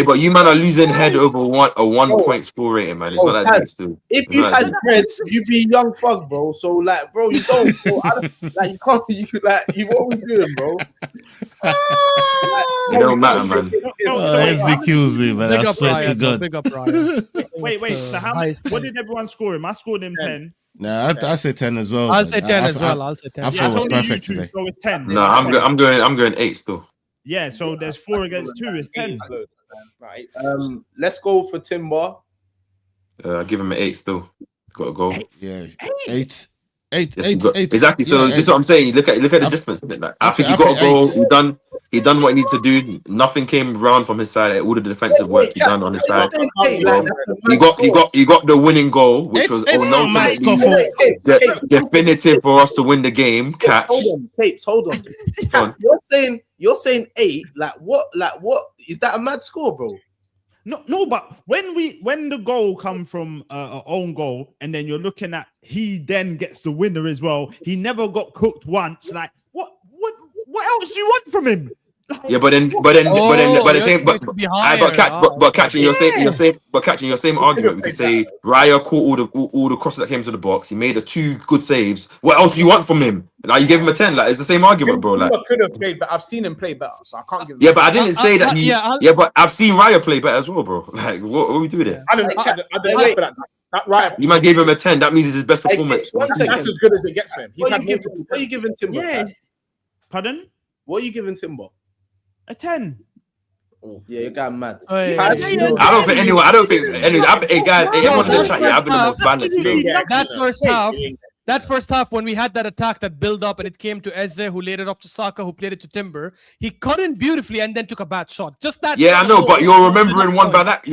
But you man are losing head over a 1 point score rating, man. It's not that deep still. If you had dreads, you'd be young thug, bro. So like, bro, you don't. Bro, like you can't. You could like. You what we doing, bro? It don't matter, man. SB kills me, man. I swear to God. Big up Ryan. Wait. So how much? What did everyone score him? I scored him 10. Nah, I say 10 as well. I'll say 10 as well. I'll say 10. I thought it was perfect today. So it's 10. No, I'm going 8 still. Yeah, so there's 4 against 2. It's 10. Right. Let's go for Timber. Give him an 8 still. Got to go. Yeah, 8. Eight. Exactly. So this is what I'm saying. Look at the difference. Like, I think he got a goal. He done what he needed to do. Nothing came round from his side. All of the defensive work he done on his side. He got the winning goal, which was definitive for us to win the game. Catch. Hold on. You're saying 8. Like what is that a mad score, bro? No, but when the goal come from an own goal, and then you're looking at he then gets the winner as well. He never got cooked once. Like what else do you want from him? Yeah, but catching your same argument. We could say Raya caught all the crosses that came to the box. He made 2 good saves. What else do you want from him? Like you gave him a 10. Like it's the same argument, bro. Like could have played, but I've seen him play better, so I can't give him. Yeah, but I didn't say that he. Yeah, but I've seen Raya play better as well, bro. Like what are we doing there? I don't like that. That Raya. You might give him a 10. That means it's his best performance. That's as good as it gets for him. What are you giving Timber? Yeah. Pardon? What are you giving Timber? A 10. Oh, yeah, you got mad. Hey, I don't think anyone. Hey guys, everyone in the chat. Yeah, I've been the most balanced. That first half, when we had that attack that built up and it came to Eze, who laid it off to Saka, who played it to Timber, he cut in beautifully and then took a bad shot. Just that. Yeah, I know, but you're remembering one bad action.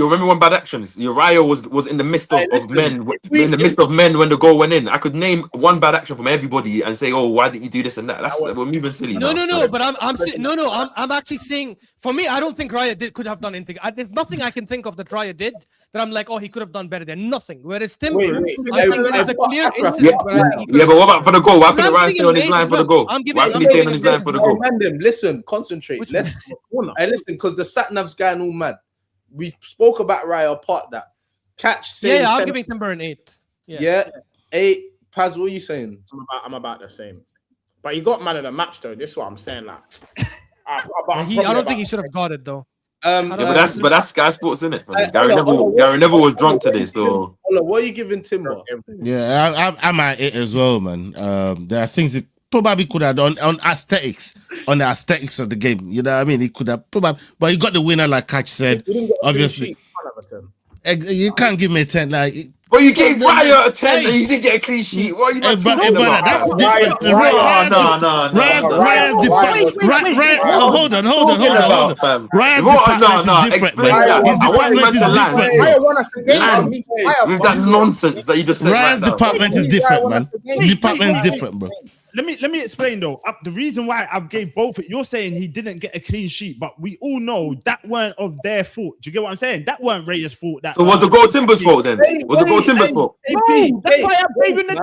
Uriah was in the midst of men. In the midst of men when the goal went in. I could name one bad action from everybody and say, "Oh, why didn't you do this and that?" We're moving silly. No. But I'm actually saying, for me, I don't think Raya could have done anything. There's nothing I can think of that Raya did that I'm like, oh, he could have done better. There's nothing. Whereas Timber, I think there's a clear incident. Yeah, but what about for the goal? Why couldn't Ryan stay on his line for the goal? Why couldn't he stay on his line for the goal? Listen, concentrate. Listen, because the sat nav's going all mad. We spoke about Raya apart that. Catch saying. Yeah, I'm giving Timber an 8. Yeah, 8. Paz, what are you saying? I'm about the same. But he got man of the match though. This is what I'm saying. Like, I don't think he should have got it though. But that's Sky Sports, isn't it? Gary Neville was drunk today, so. What are you giving Timber? Yeah, I'm at 8 as well, man. There are things he probably could have done on the aesthetics of the game. You know what I mean? He could have probably, but he got the winner, like Catch said. Obviously, you can't give me a 10. Like, well, you gave Raya a 10 and you didn't get a clean sheet. What are you not talking about? That's different. Raya's different. Hold on. Raya's different, man. With that nonsense that you just said. Raya's department is different, man. The department is different, bro. Let me explain though. The reason why I gave both. You're saying he didn't get a clean sheet, but we all know that weren't of their fault. Do you get what I'm saying? That weren't Raya's fault. So was the goal Timber's fault then? Was the goal Timber's fault? No, that's why I gave him the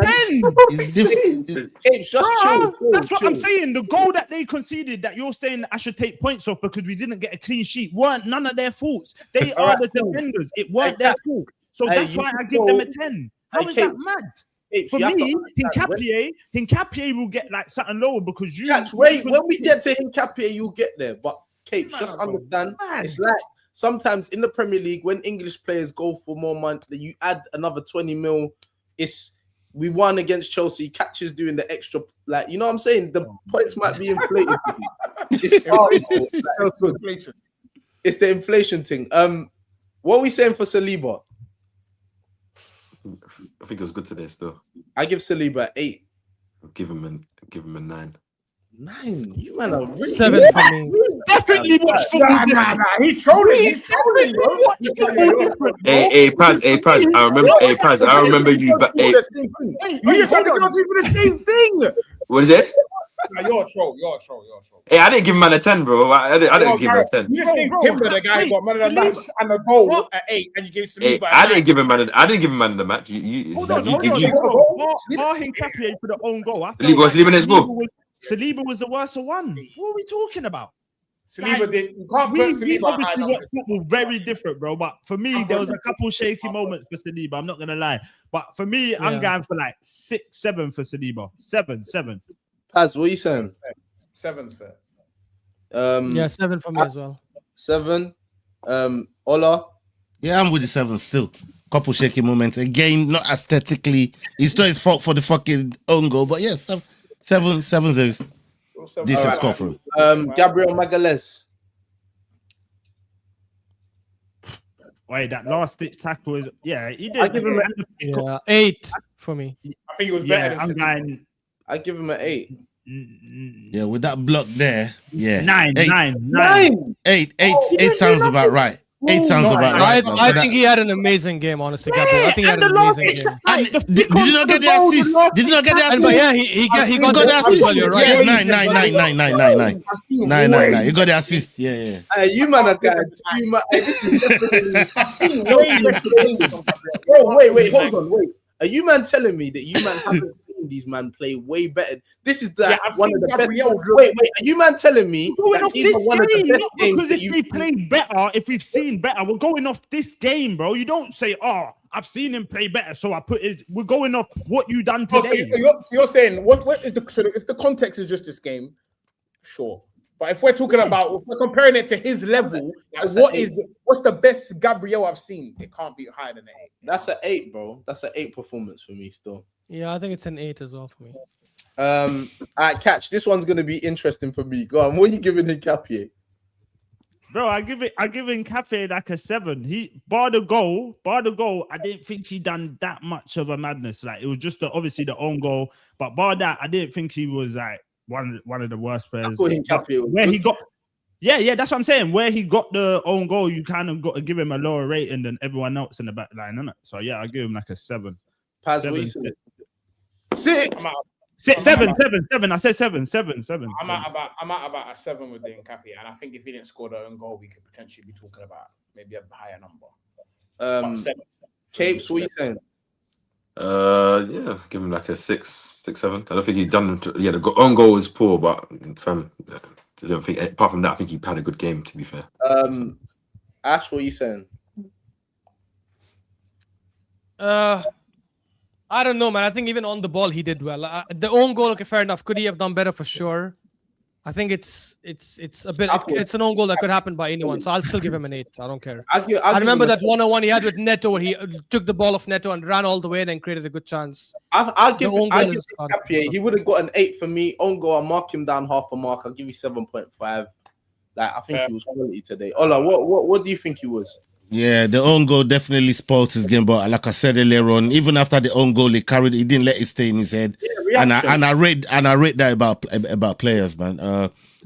10. That's what I'm saying. The goal that they conceded, that you're saying I should take points off because we didn't get a clean sheet, weren't none of their faults. They are the defenders. It weren't their fault. So that's why I give them a 10. How is that mad? For me, Hincapié will get like something lower because you. Wait, when we get to Hincapié, you'll get there. But Capes, just understand, it's like sometimes in the Premier League when English players go for more money, you add another 20 mil. It's we won against Chelsea. Catches doing the extra, like, you know what I'm saying? The points might be inflated. It's hard, bro. Like, it's the inflation thing. What are we saying for Saliba? I think it was good today. Still, I give Saliba 8. give him a 9. 9. You man are really 7 for me. Definitely watch football. Nah. He's trolling, bro. Hey, Paz. I remember. Hey, Paz. I remember you. But hey, You just had to go through the same thing. what is it? Nah, you're a troll. Hey, I didn't give him man a 10, bro. I didn't give him a 10. You just gave Timber, the guy who got man of the match and a goal at 8, and you gave Hey, Saliba. I didn't give him man of the match. You Hold on. Marhin Capier for the own goal. I felt Saliba was leaving his goal. Saliba was the worst one. What are we talking about? Saliba did. You can't put We Saliba obviously high watch football very different, bro. But for me, there was a couple shaky moments for Saliba. I'm not gonna lie. But for me, I'm going for like 6, 7 for Saliba. 7. Paz, what are you saying? 7's fair. Yeah, 7 for me as well. 7. Ola. Yeah, I'm with the 7 still. Couple shaky moments. Again, not aesthetically. It's not his fault for the fucking own goal, but yes, 7's a decent score for him. Gabriel Magalhaes. Wait, that last ditch tackle is he did. I give him 8 for me. I think it was better I'm than going I give him an 8. Yeah, with that block there, 9. 8 sounds about right. 8 sounds about right. I think he had an amazing game, honestly, Gabriel. I think he had an amazing game. And did you not get the assist? Did you not get the assist? But yeah, he got the assist. Well, you're right. Yes, 9. You got the assist. Yeah. You man are guys. This is definitely. Bro, wait, hold on, wait. Are you man telling me that you man haven't seen these man play way better? This is one of the best. Wait, are you man telling me that these are one of the best games that if we play better, if we've seen better, we're going off this game, bro. You don't say, I've seen him play better, so I put it. We're going off what you done today. So you're saying what is the sort of, if the context is just this game, sure. But if we're talking about, if we're comparing it to his level, like what's the best Gabriel I've seen? It can't be higher than an 8. That's an 8, bro. That's an 8 performance for me still. Yeah, I think it's an 8 as well for me. All right, Catch. This one's gonna be interesting for me. Go on. What are you giving him, Capier? Bro, I give him Cafe like a 7. He bar the goal. I didn't think he done that much of a madness. Like, it was just obviously the own goal, but bar that, I didn't think he was like one of the worst players. Where he got, that's what I'm saying. Where he got the own goal, you kind of got to give him a lower rating than everyone else in the back line, innit? So yeah, I give him like a 7. Paz, 7. 6. 7. I said 7. I'm at about a 7 with the Nkapie, and I think if he didn't score the own goal, we could potentially be talking about maybe a higher number. 7. Capes, what are you saying? Yeah, give him like a 6, 7. I don't think he done. The own goal was poor, but fam, I don't think. Apart from that, I think he had a good game. To be fair. Ash, what are you saying? I don't know, man. I think even on the ball he did well. The own goal, okay, fair enough. Could he have done better for sure? I think it's a bit. It's an own goal that could happen by anyone. So I'll still give him an 8. I don't care. I remember that 1-on-1 he had with Neto, where he took the ball off Neto and ran all the way and then created a good chance. I'll give Capier. He would have got an 8 for me. Own goal, I'll mark him down half a mark. I'll give you 7.5. Like, I think he was quality today. Ola, what do you think he was? Yeah, the own goal definitely spoiled his game, but like I said earlier on, even after the own goal, he didn't let it stay in his head. Yeah, and I rate that about players, man.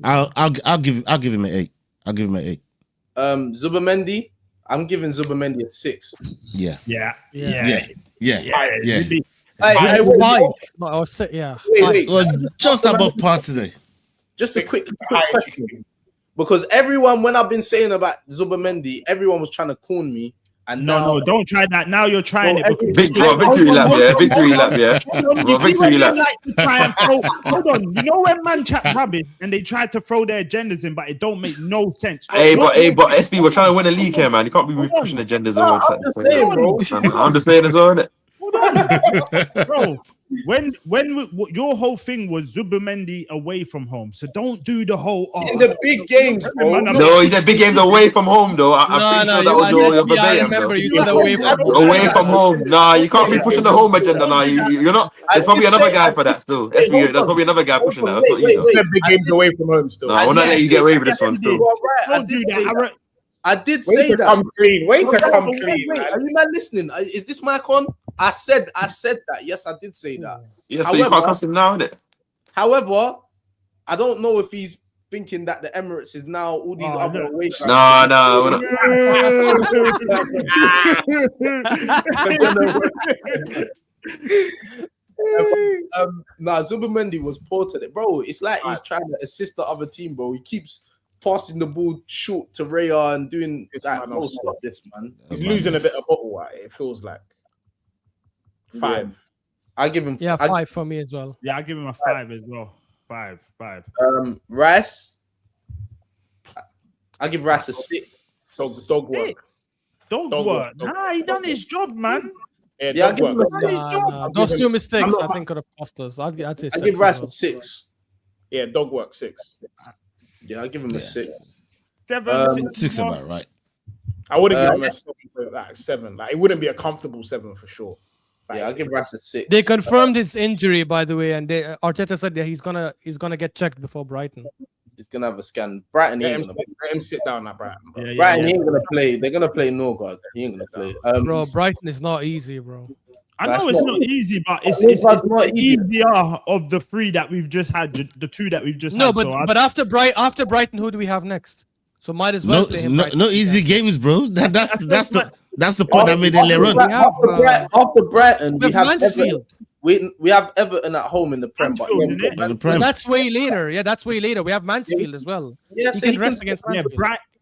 I'll give him an 8. I'll give him an 8. Zubimendi, I'm giving Zubimendi a 6. Yeah. Wait, just above par today. Just a quick question. Because everyone, when I've been saying about Zubimendi, everyone was trying to corn me. And no, don't try that. Now you're trying it. Victory lap, yeah. Victory lap. Like to try and hold on. You know when man chat rubbish and they try to throw their agendas in, but it don't make no sense. But SB, we're trying to win a league here, man. You can't be pushing agendas all the time. I'm just saying, bro. I'm just saying as well, innit? Hold on, bro. your whole thing was Zubimendi away from home, so don't do the whole In the big games, bro. No, he said big games away from home, though. I'm pretty sure that was your I verbatim, remember bro. you said away from home. Away from home. Nah, you can't be pushing the home agenda. Nah, you're not. There's probably another guy for that still. There's probably another guy pushing that. That's not you, He though. said big games away from home still. Nah, we're not letting you get away with this one still. Don't do that. I did Wait say to that. come clean. Wait to come Wait, clean, wait, man. are you not listening? Is this mic on? I said that. Yes, I did say that. Yeah, so you can't cuss him now, innit? However, I don't know if he's thinking that the Emirates is now all these other away fans. Nah, we're not. Nah, Zubimendi was poor today, bro. It's like he's trying to assist the other team, bro. He keeps passing the ball short to Raya and doing that. Bro, stop this, man. He's losing a bit of bottle. It feels like 5. I give him 5 for me as well. Yeah, I give him a 5 as well. 5. Rice. I give Rice a 6. Dog work. Dog work. Nah, he done his job, man. Yeah, I give him a 6. Those 2 mistakes, I think, could have cost us. I'd say 6. I give Rice a 6. Yeah, dog work 6. Yeah, I give him a 6. 6 about right. I wouldn't give him a 7. Like, it wouldn't be a comfortable 7 for sure. Like, Yeah, I'll give Rice a 6. They confirmed his injury, by the way, and Arteta said that he's gonna get checked before Brighton. He's gonna have a scan. Brighton, let him sit down at Brighton. Bro. Brighton, he ain't gonna play. They're gonna play Norgard. He ain't gonna play. Bro, Brighton is not easy, bro. I know it's not easy, but it's not easier of the 3 that we've just had, the 2 that we've just had. But after Brighton, who do we have next? So might as well play him. No easy games, bro. That's the point I made earlier on. After Brighton, we have Mansfield. We have Everton at home in the Prem, but that's way later. Yeah, that's way later. We have Mansfield as well. Yeah, he can rest against Mansfield.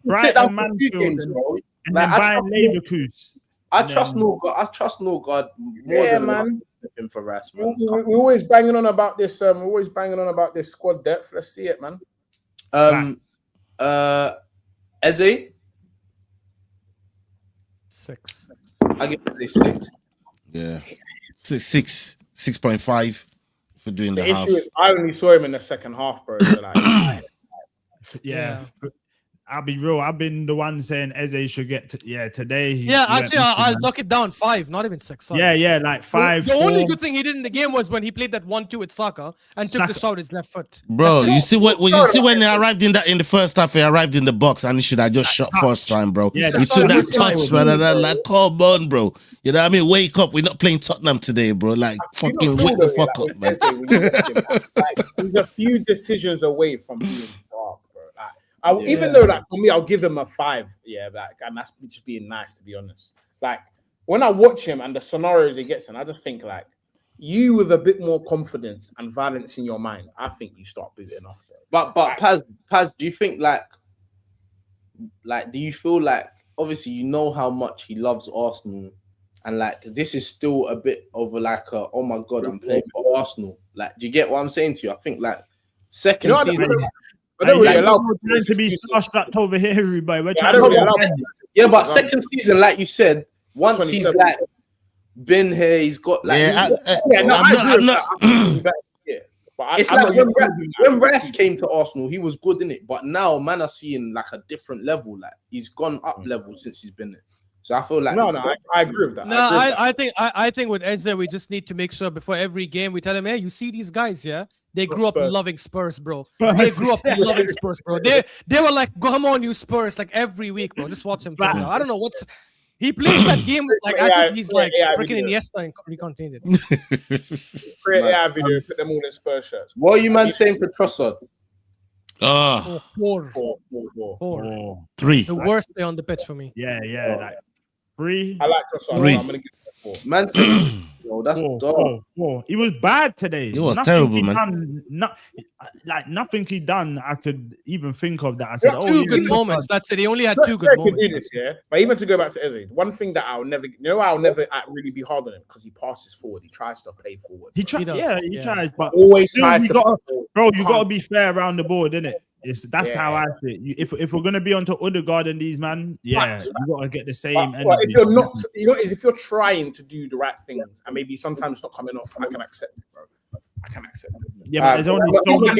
Brighton, Mansfield, and then Bayern Leverkusen. I trust Norgard more than man. Him for Rice, man. We're always banging on about this. We're always banging on about this squad depth. Let's see it, man. Eze. 6. I give Eze 6. Yeah, 6.5 for doing the house. I only saw him in the second half, bro. So like, yeah. I'll be real. I've been the one saying Eze should get today. Actually, I'll knock it down 5, not even 6. Sorry. Yeah, like 5. The only good thing he did in the game was when he played that 1-2 with Saka and took the shot with his left foot. Bro, you see when he arrived in the first half, he arrived in the box and he should have just shot first time, bro. Yeah, he took that touch, man, and I'm like, come on, bro. You know what I mean? Wake up. We're not playing Tottenham today, bro. Like, fucking wake the fuck up, man. Like, he's a few decisions away from being dark, bro. Even though, like, for me, I'll give him a 5. Yeah, like, and that's just being nice, to be honest. Like, when I watch him and the scenarios he gets in, I just think, like, you with a bit more confidence and violence in your mind, I think you start booting off there. But like, Paz, do you think like, do you feel like, obviously, you know how much he loves Arsenal, and like, this is still a bit of like, oh my God, I'm playing for Arsenal. Like, do you get what I'm saying to you? I think like second season. I don't really allow to be flushed up over here, everybody. But second season, like you said, once he's like been here, he's got like. I'm not. It's like when Rice came to Arsenal, he was good in it, but now man are seeing like a different level. Like he's gone up level since he's been there. So I feel like I agree with that. No, I think with Eze, we just need to make sure before every game we tell him, hey, you see these guys, yeah? They grew up loving Spurs, bro. They grew up loving Spurs, bro. They were like, come on, you Spurs, like every week, bro. Just watch him play. I don't know what's. He plays that game like as if he's like freaking Iniesta and recontained it. Create AI video, put them all in Spurs shirts. What are you man saying for Trossard? 4. 3. The worst play on the pitch for me. Yeah, like 3. I like Trossard. 3. I'm gonna give it 4. Man saying, that's dog. 4. He was bad today. He was terrible, man. Nothing he done, I could even think of that. I said, two good moments. That's it. He only had 2 good moments. Do this, yeah. But even to go back to Eze, one thing that I'll never really be hard on him because he passes forward. He tries to play forward. He tries, but always tries you to. gotta be fair around the board, innit? That's Yeah. how I see it. If we're gonna be onto Odegaard and these man, Facts. you gotta get the same But energy. if you're not, if you're trying to do the right things and maybe sometimes it's not coming off, I can accept it, bro. I can accept it. Yeah, but there's only so much.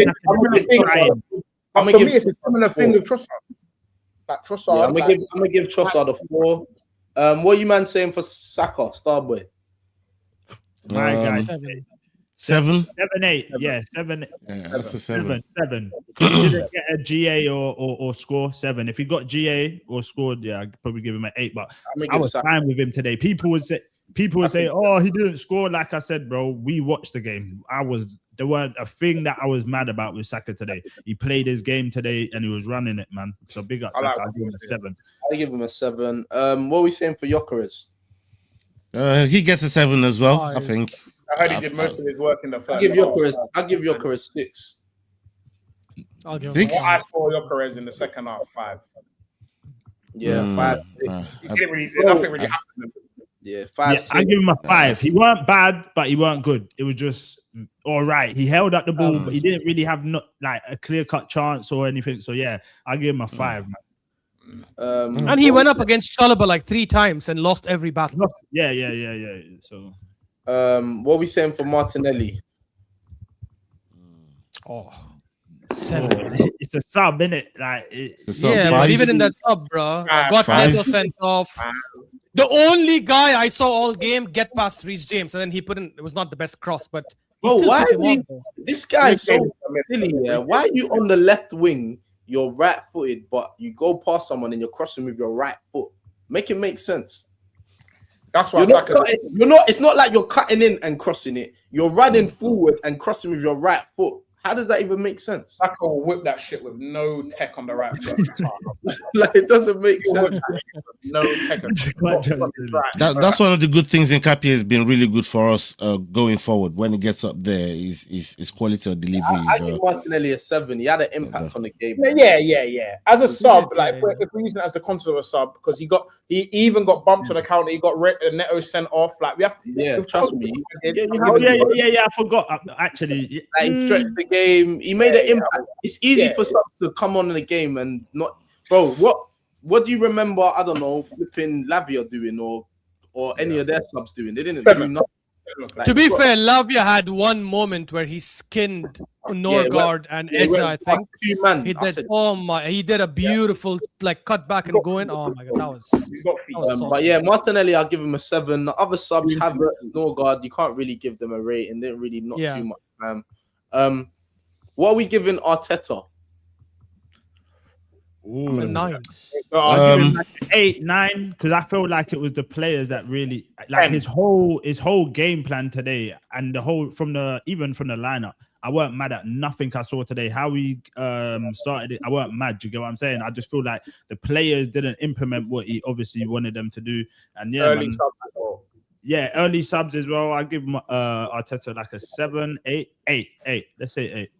But for me, it's a similar thing with Trossard. Like Trossard, Yeah, I'm gonna give Trossard a 4. What are you man saying for Saka, Starboy? My guy, 7. 7-8. Yeah, 7. Yeah, that's a 7. 7. He didn't get a GA or score 7. If he got GA or scored, yeah, I'd probably give him an 8. But I was fine with him today. People would say, "Oh, he didn't score." Like I said, bro, we watched the game. There weren't a thing that I was mad about with Saka today. He played his game today and he was running it, man. So big up Saka. I'll give him a 7. I give him a 7. What are we saying for Gyökeres? He gets a 7 as well, I think. I heard he did most of his work in the first. I'll give Gyökeres 6. I'll give him 6? I saw Gyökeres in the second half 5. Yeah, 5, 6. Nothing really happened. Yeah, 5. Yeah, 6. I give him a 5. He weren't bad, but he weren't good. It was just all right. He held up the ball, but he didn't really have a clear-cut chance or anything. So yeah, I give him a 5, man. And he went up against Chalobah like 3 times and lost every battle. Yeah. So what are we saying for Martinelli? 7. It's a sub, innit? Like, Yeah, but even in that sub, bro, got 5. Neto sent off. The only guy I saw all game get past Reece James, and then he put in. It was not the best cross, but Bro, still why took is him he? on, bro. This guy is so silly. Yeah, why are you on the left wing? You're right-footed, but you go past someone and you're crossing with your right foot. Make it make sense. That's why You're not. It's not like you're cutting in and crossing it. You're running forward and crossing with your right foot. How does that even make sense? Saka will whip that shit with no tech on the right foot. Like, it doesn't make sense. No tech. That's one of the good things in Kapi has been really good for us going forward. When it gets up there, is quality of delivery. I give Martinelli a 7. He had an impact on the game. Yeah. As a sub, like if we're using it as the concept of a sub, because he even got bumped on the counter. He got Neto sent off. Like we have to. Yeah, trust me. Yeah. I forgot. Actually, like, he stretched the game. He made an impact. It's easy for subs to come on in the game and not. Bro, what do you remember? I don't know, flipping Lavia doing or any of their subs doing? They didn't do nothing. Like, To be fair, Lavia had one moment where he skinned Norgard and Eze, I think. He did a beautiful cut back and go in. Oh my god, that was but yeah, Martinelli, I'll give him a 7. The other subs, Havertz, Norgard, you can't really give them a rating. They're really not too much, man. What are we giving Arteta? 9. 8, 9, because I felt like it was the players that really like his whole game plan today, and the whole from the lineup. I weren't mad at nothing I saw today. How we started it, I weren't mad. Do you get what I'm saying? I just feel like the players didn't implement what he obviously wanted them to do, and early subs as well. I give Arteta like a 7, 8. Let's say 8.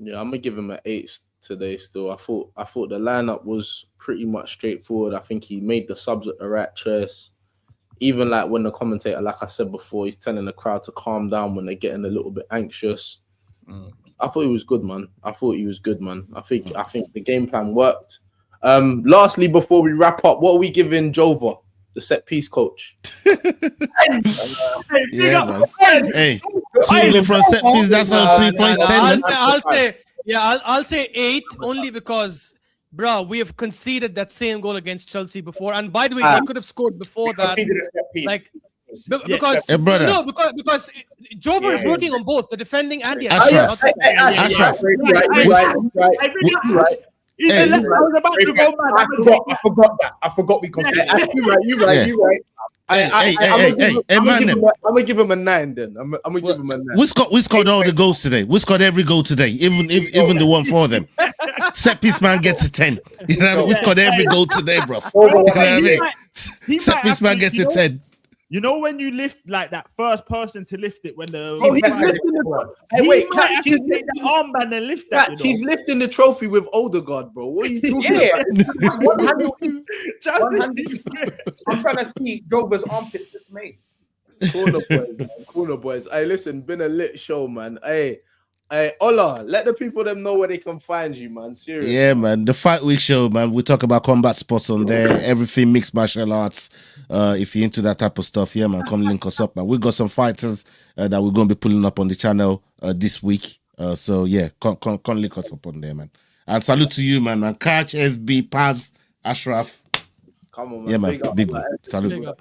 Yeah, I'm gonna give him an 8 today. Still, I thought the lineup was pretty much straightforward. I think he made the subs at the right choice. Even like when the commentator, like I said before, he's telling the crowd to calm down when they're getting a little bit anxious. I thought he was good, man. I think the game plan worked. Lastly, before we wrap up, what are we giving Jova, the set piece coach? Yeah, man. Hey, single from set piece, that's on 3.10. I'll say 8 only because, bro, we have conceded that same goal against Chelsea before, and by the way, we could have scored before that. Because Jova is working on both the defending and the Ashraf. I forgot we conceded. You're right. I'm gonna give him a 9 then. I'm gonna give him a 9. We scored all the goals today. We scored every goal today, even the one for them. Set piece man gets a 10. You know, we scored every goal today, bro. You know what I mean? Set piece man gets a 10. You know when you lift like that first person to lift it when the he's lifting the he's take that armband and lift that. He's lifting the trophy with Odegaard, bro. What are you talking about? I'm trying to see Jova's armpits that's made. Corner boys. Hey, listen, been a lit show, man. Hey, Hey, Ola, let the people them know where they can find you, man. Seriously. Yeah, man. The Fight Week show, man. We talk about combat sports on there. Everything mixed martial arts. If you're into that type of stuff, yeah, man, come link us up, man. We got some fighters that we're gonna be pulling up on the channel this week. So yeah, come link us up on there, man. And salute to you, man. And Catch, SB, PAZZ, Ashraf. Come on, man. Yeah, man. Big one. Salute. Big up,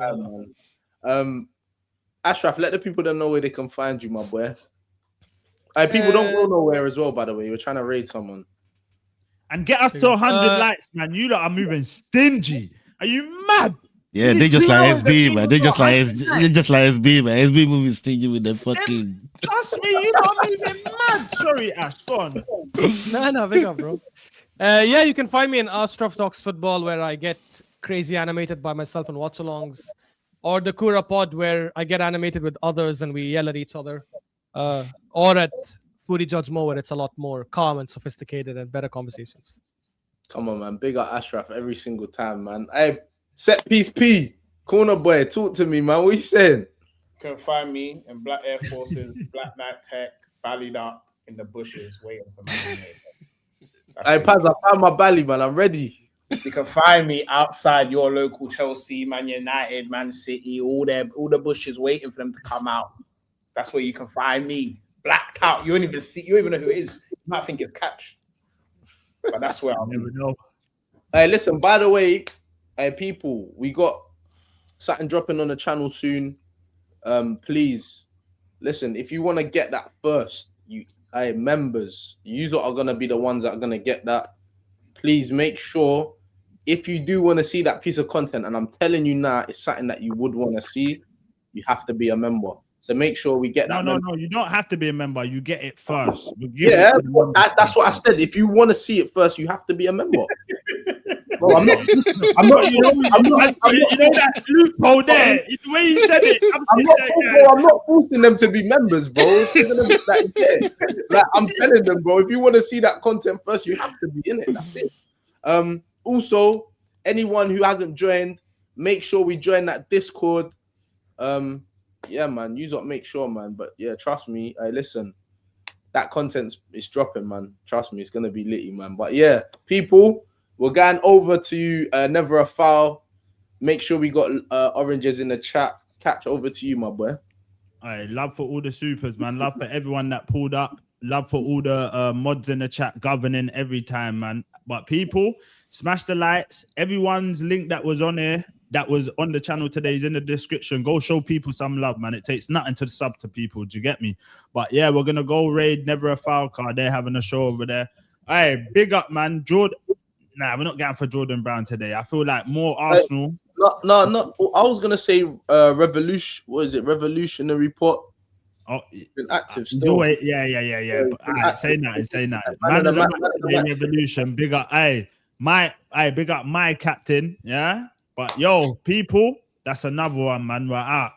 man. Ashraf, let the people them know where they can find you, my boy. People don't go nowhere as well, by the way. We're trying to raid someone. And get us to 100 likes, man. You lot are moving stingy. Are you mad? Yeah, they just like SB, man. They just like SB, man. SB moving stingy with the fucking. Trust me, you lot are moving mad. Sorry, Ash. Go on. No, big up, bro. Yeah, you can find me in Ashraf Talks Football, where I get crazy animated by myself and watch-alongs, or the Kura Pod, where I get animated with others and we yell at each other. Or at Foodie Judge Mo, where it's a lot more calm and sophisticated and better conversations. Come on, man. Big up Ashraf every single time, man. Hey, Set Piece P, Corner Boy, talk to me, man. What you saying? You can find me in Black Air Forces, Black Knight Tech, ballied up in the bushes, waiting for me. Hey, Paz, I found my belly, man. I'm ready. You can find me outside your local Chelsea, Man United, Man City, all the bushes waiting for them to come out. That's where you can find me. Blacked out. You don't even know who it is. You might think it's Catch. But that's where I'll Never know. Hey, listen, by the way, hey, people, we got something dropping on the channel soon. Please, listen, if you want to get that first, members, you are going to be the ones that are going to get that. Please make sure, if you do want to see that piece of content, and I'm telling you now, it's something that you would want to see, you have to be a member. So make sure we get that. No. You don't have to be a member. You get it first. Yeah, that's what I said. If you want to see it first, you have to be a member. Bro, I'm not. You know that loophole there. The way you said it. I'm not forcing them to be members, bro. Like, I'm telling them, bro. If you want to see that content first, you have to be in it. That's it. Also, anyone who hasn't joined, make sure we join that Discord. Yeah, man, you got make sure, man. But yeah, trust me. Listen, that content is dropping, man. Trust me, it's gonna be litty, man. But yeah, people, we're going over to Never a Foul. Make sure we got oranges in the chat. Catch over to you, my boy. All right, love for all the supers, man. Love for everyone that pulled up. Love for all the mods in the chat governing every time, man. But people, smash the likes. Everyone's link that was on here, that was on the channel today, is in the description. Go show people some love, man. It takes nothing to sub to people. Do you get me? But yeah, we're gonna go raid Never a Foul car. They're having a show over there. Hey, big up, man. Jordan. Nah, we're not going for Jordan Brown today. I feel like more Arsenal. No. I was gonna say revolution. What is it? Revolutionary Pot. Oh, been active still. Yeah. But, say that. Man of the Revolution. Big up. Big up my captain. Yeah. But yo, people, that's another one, man. We're out.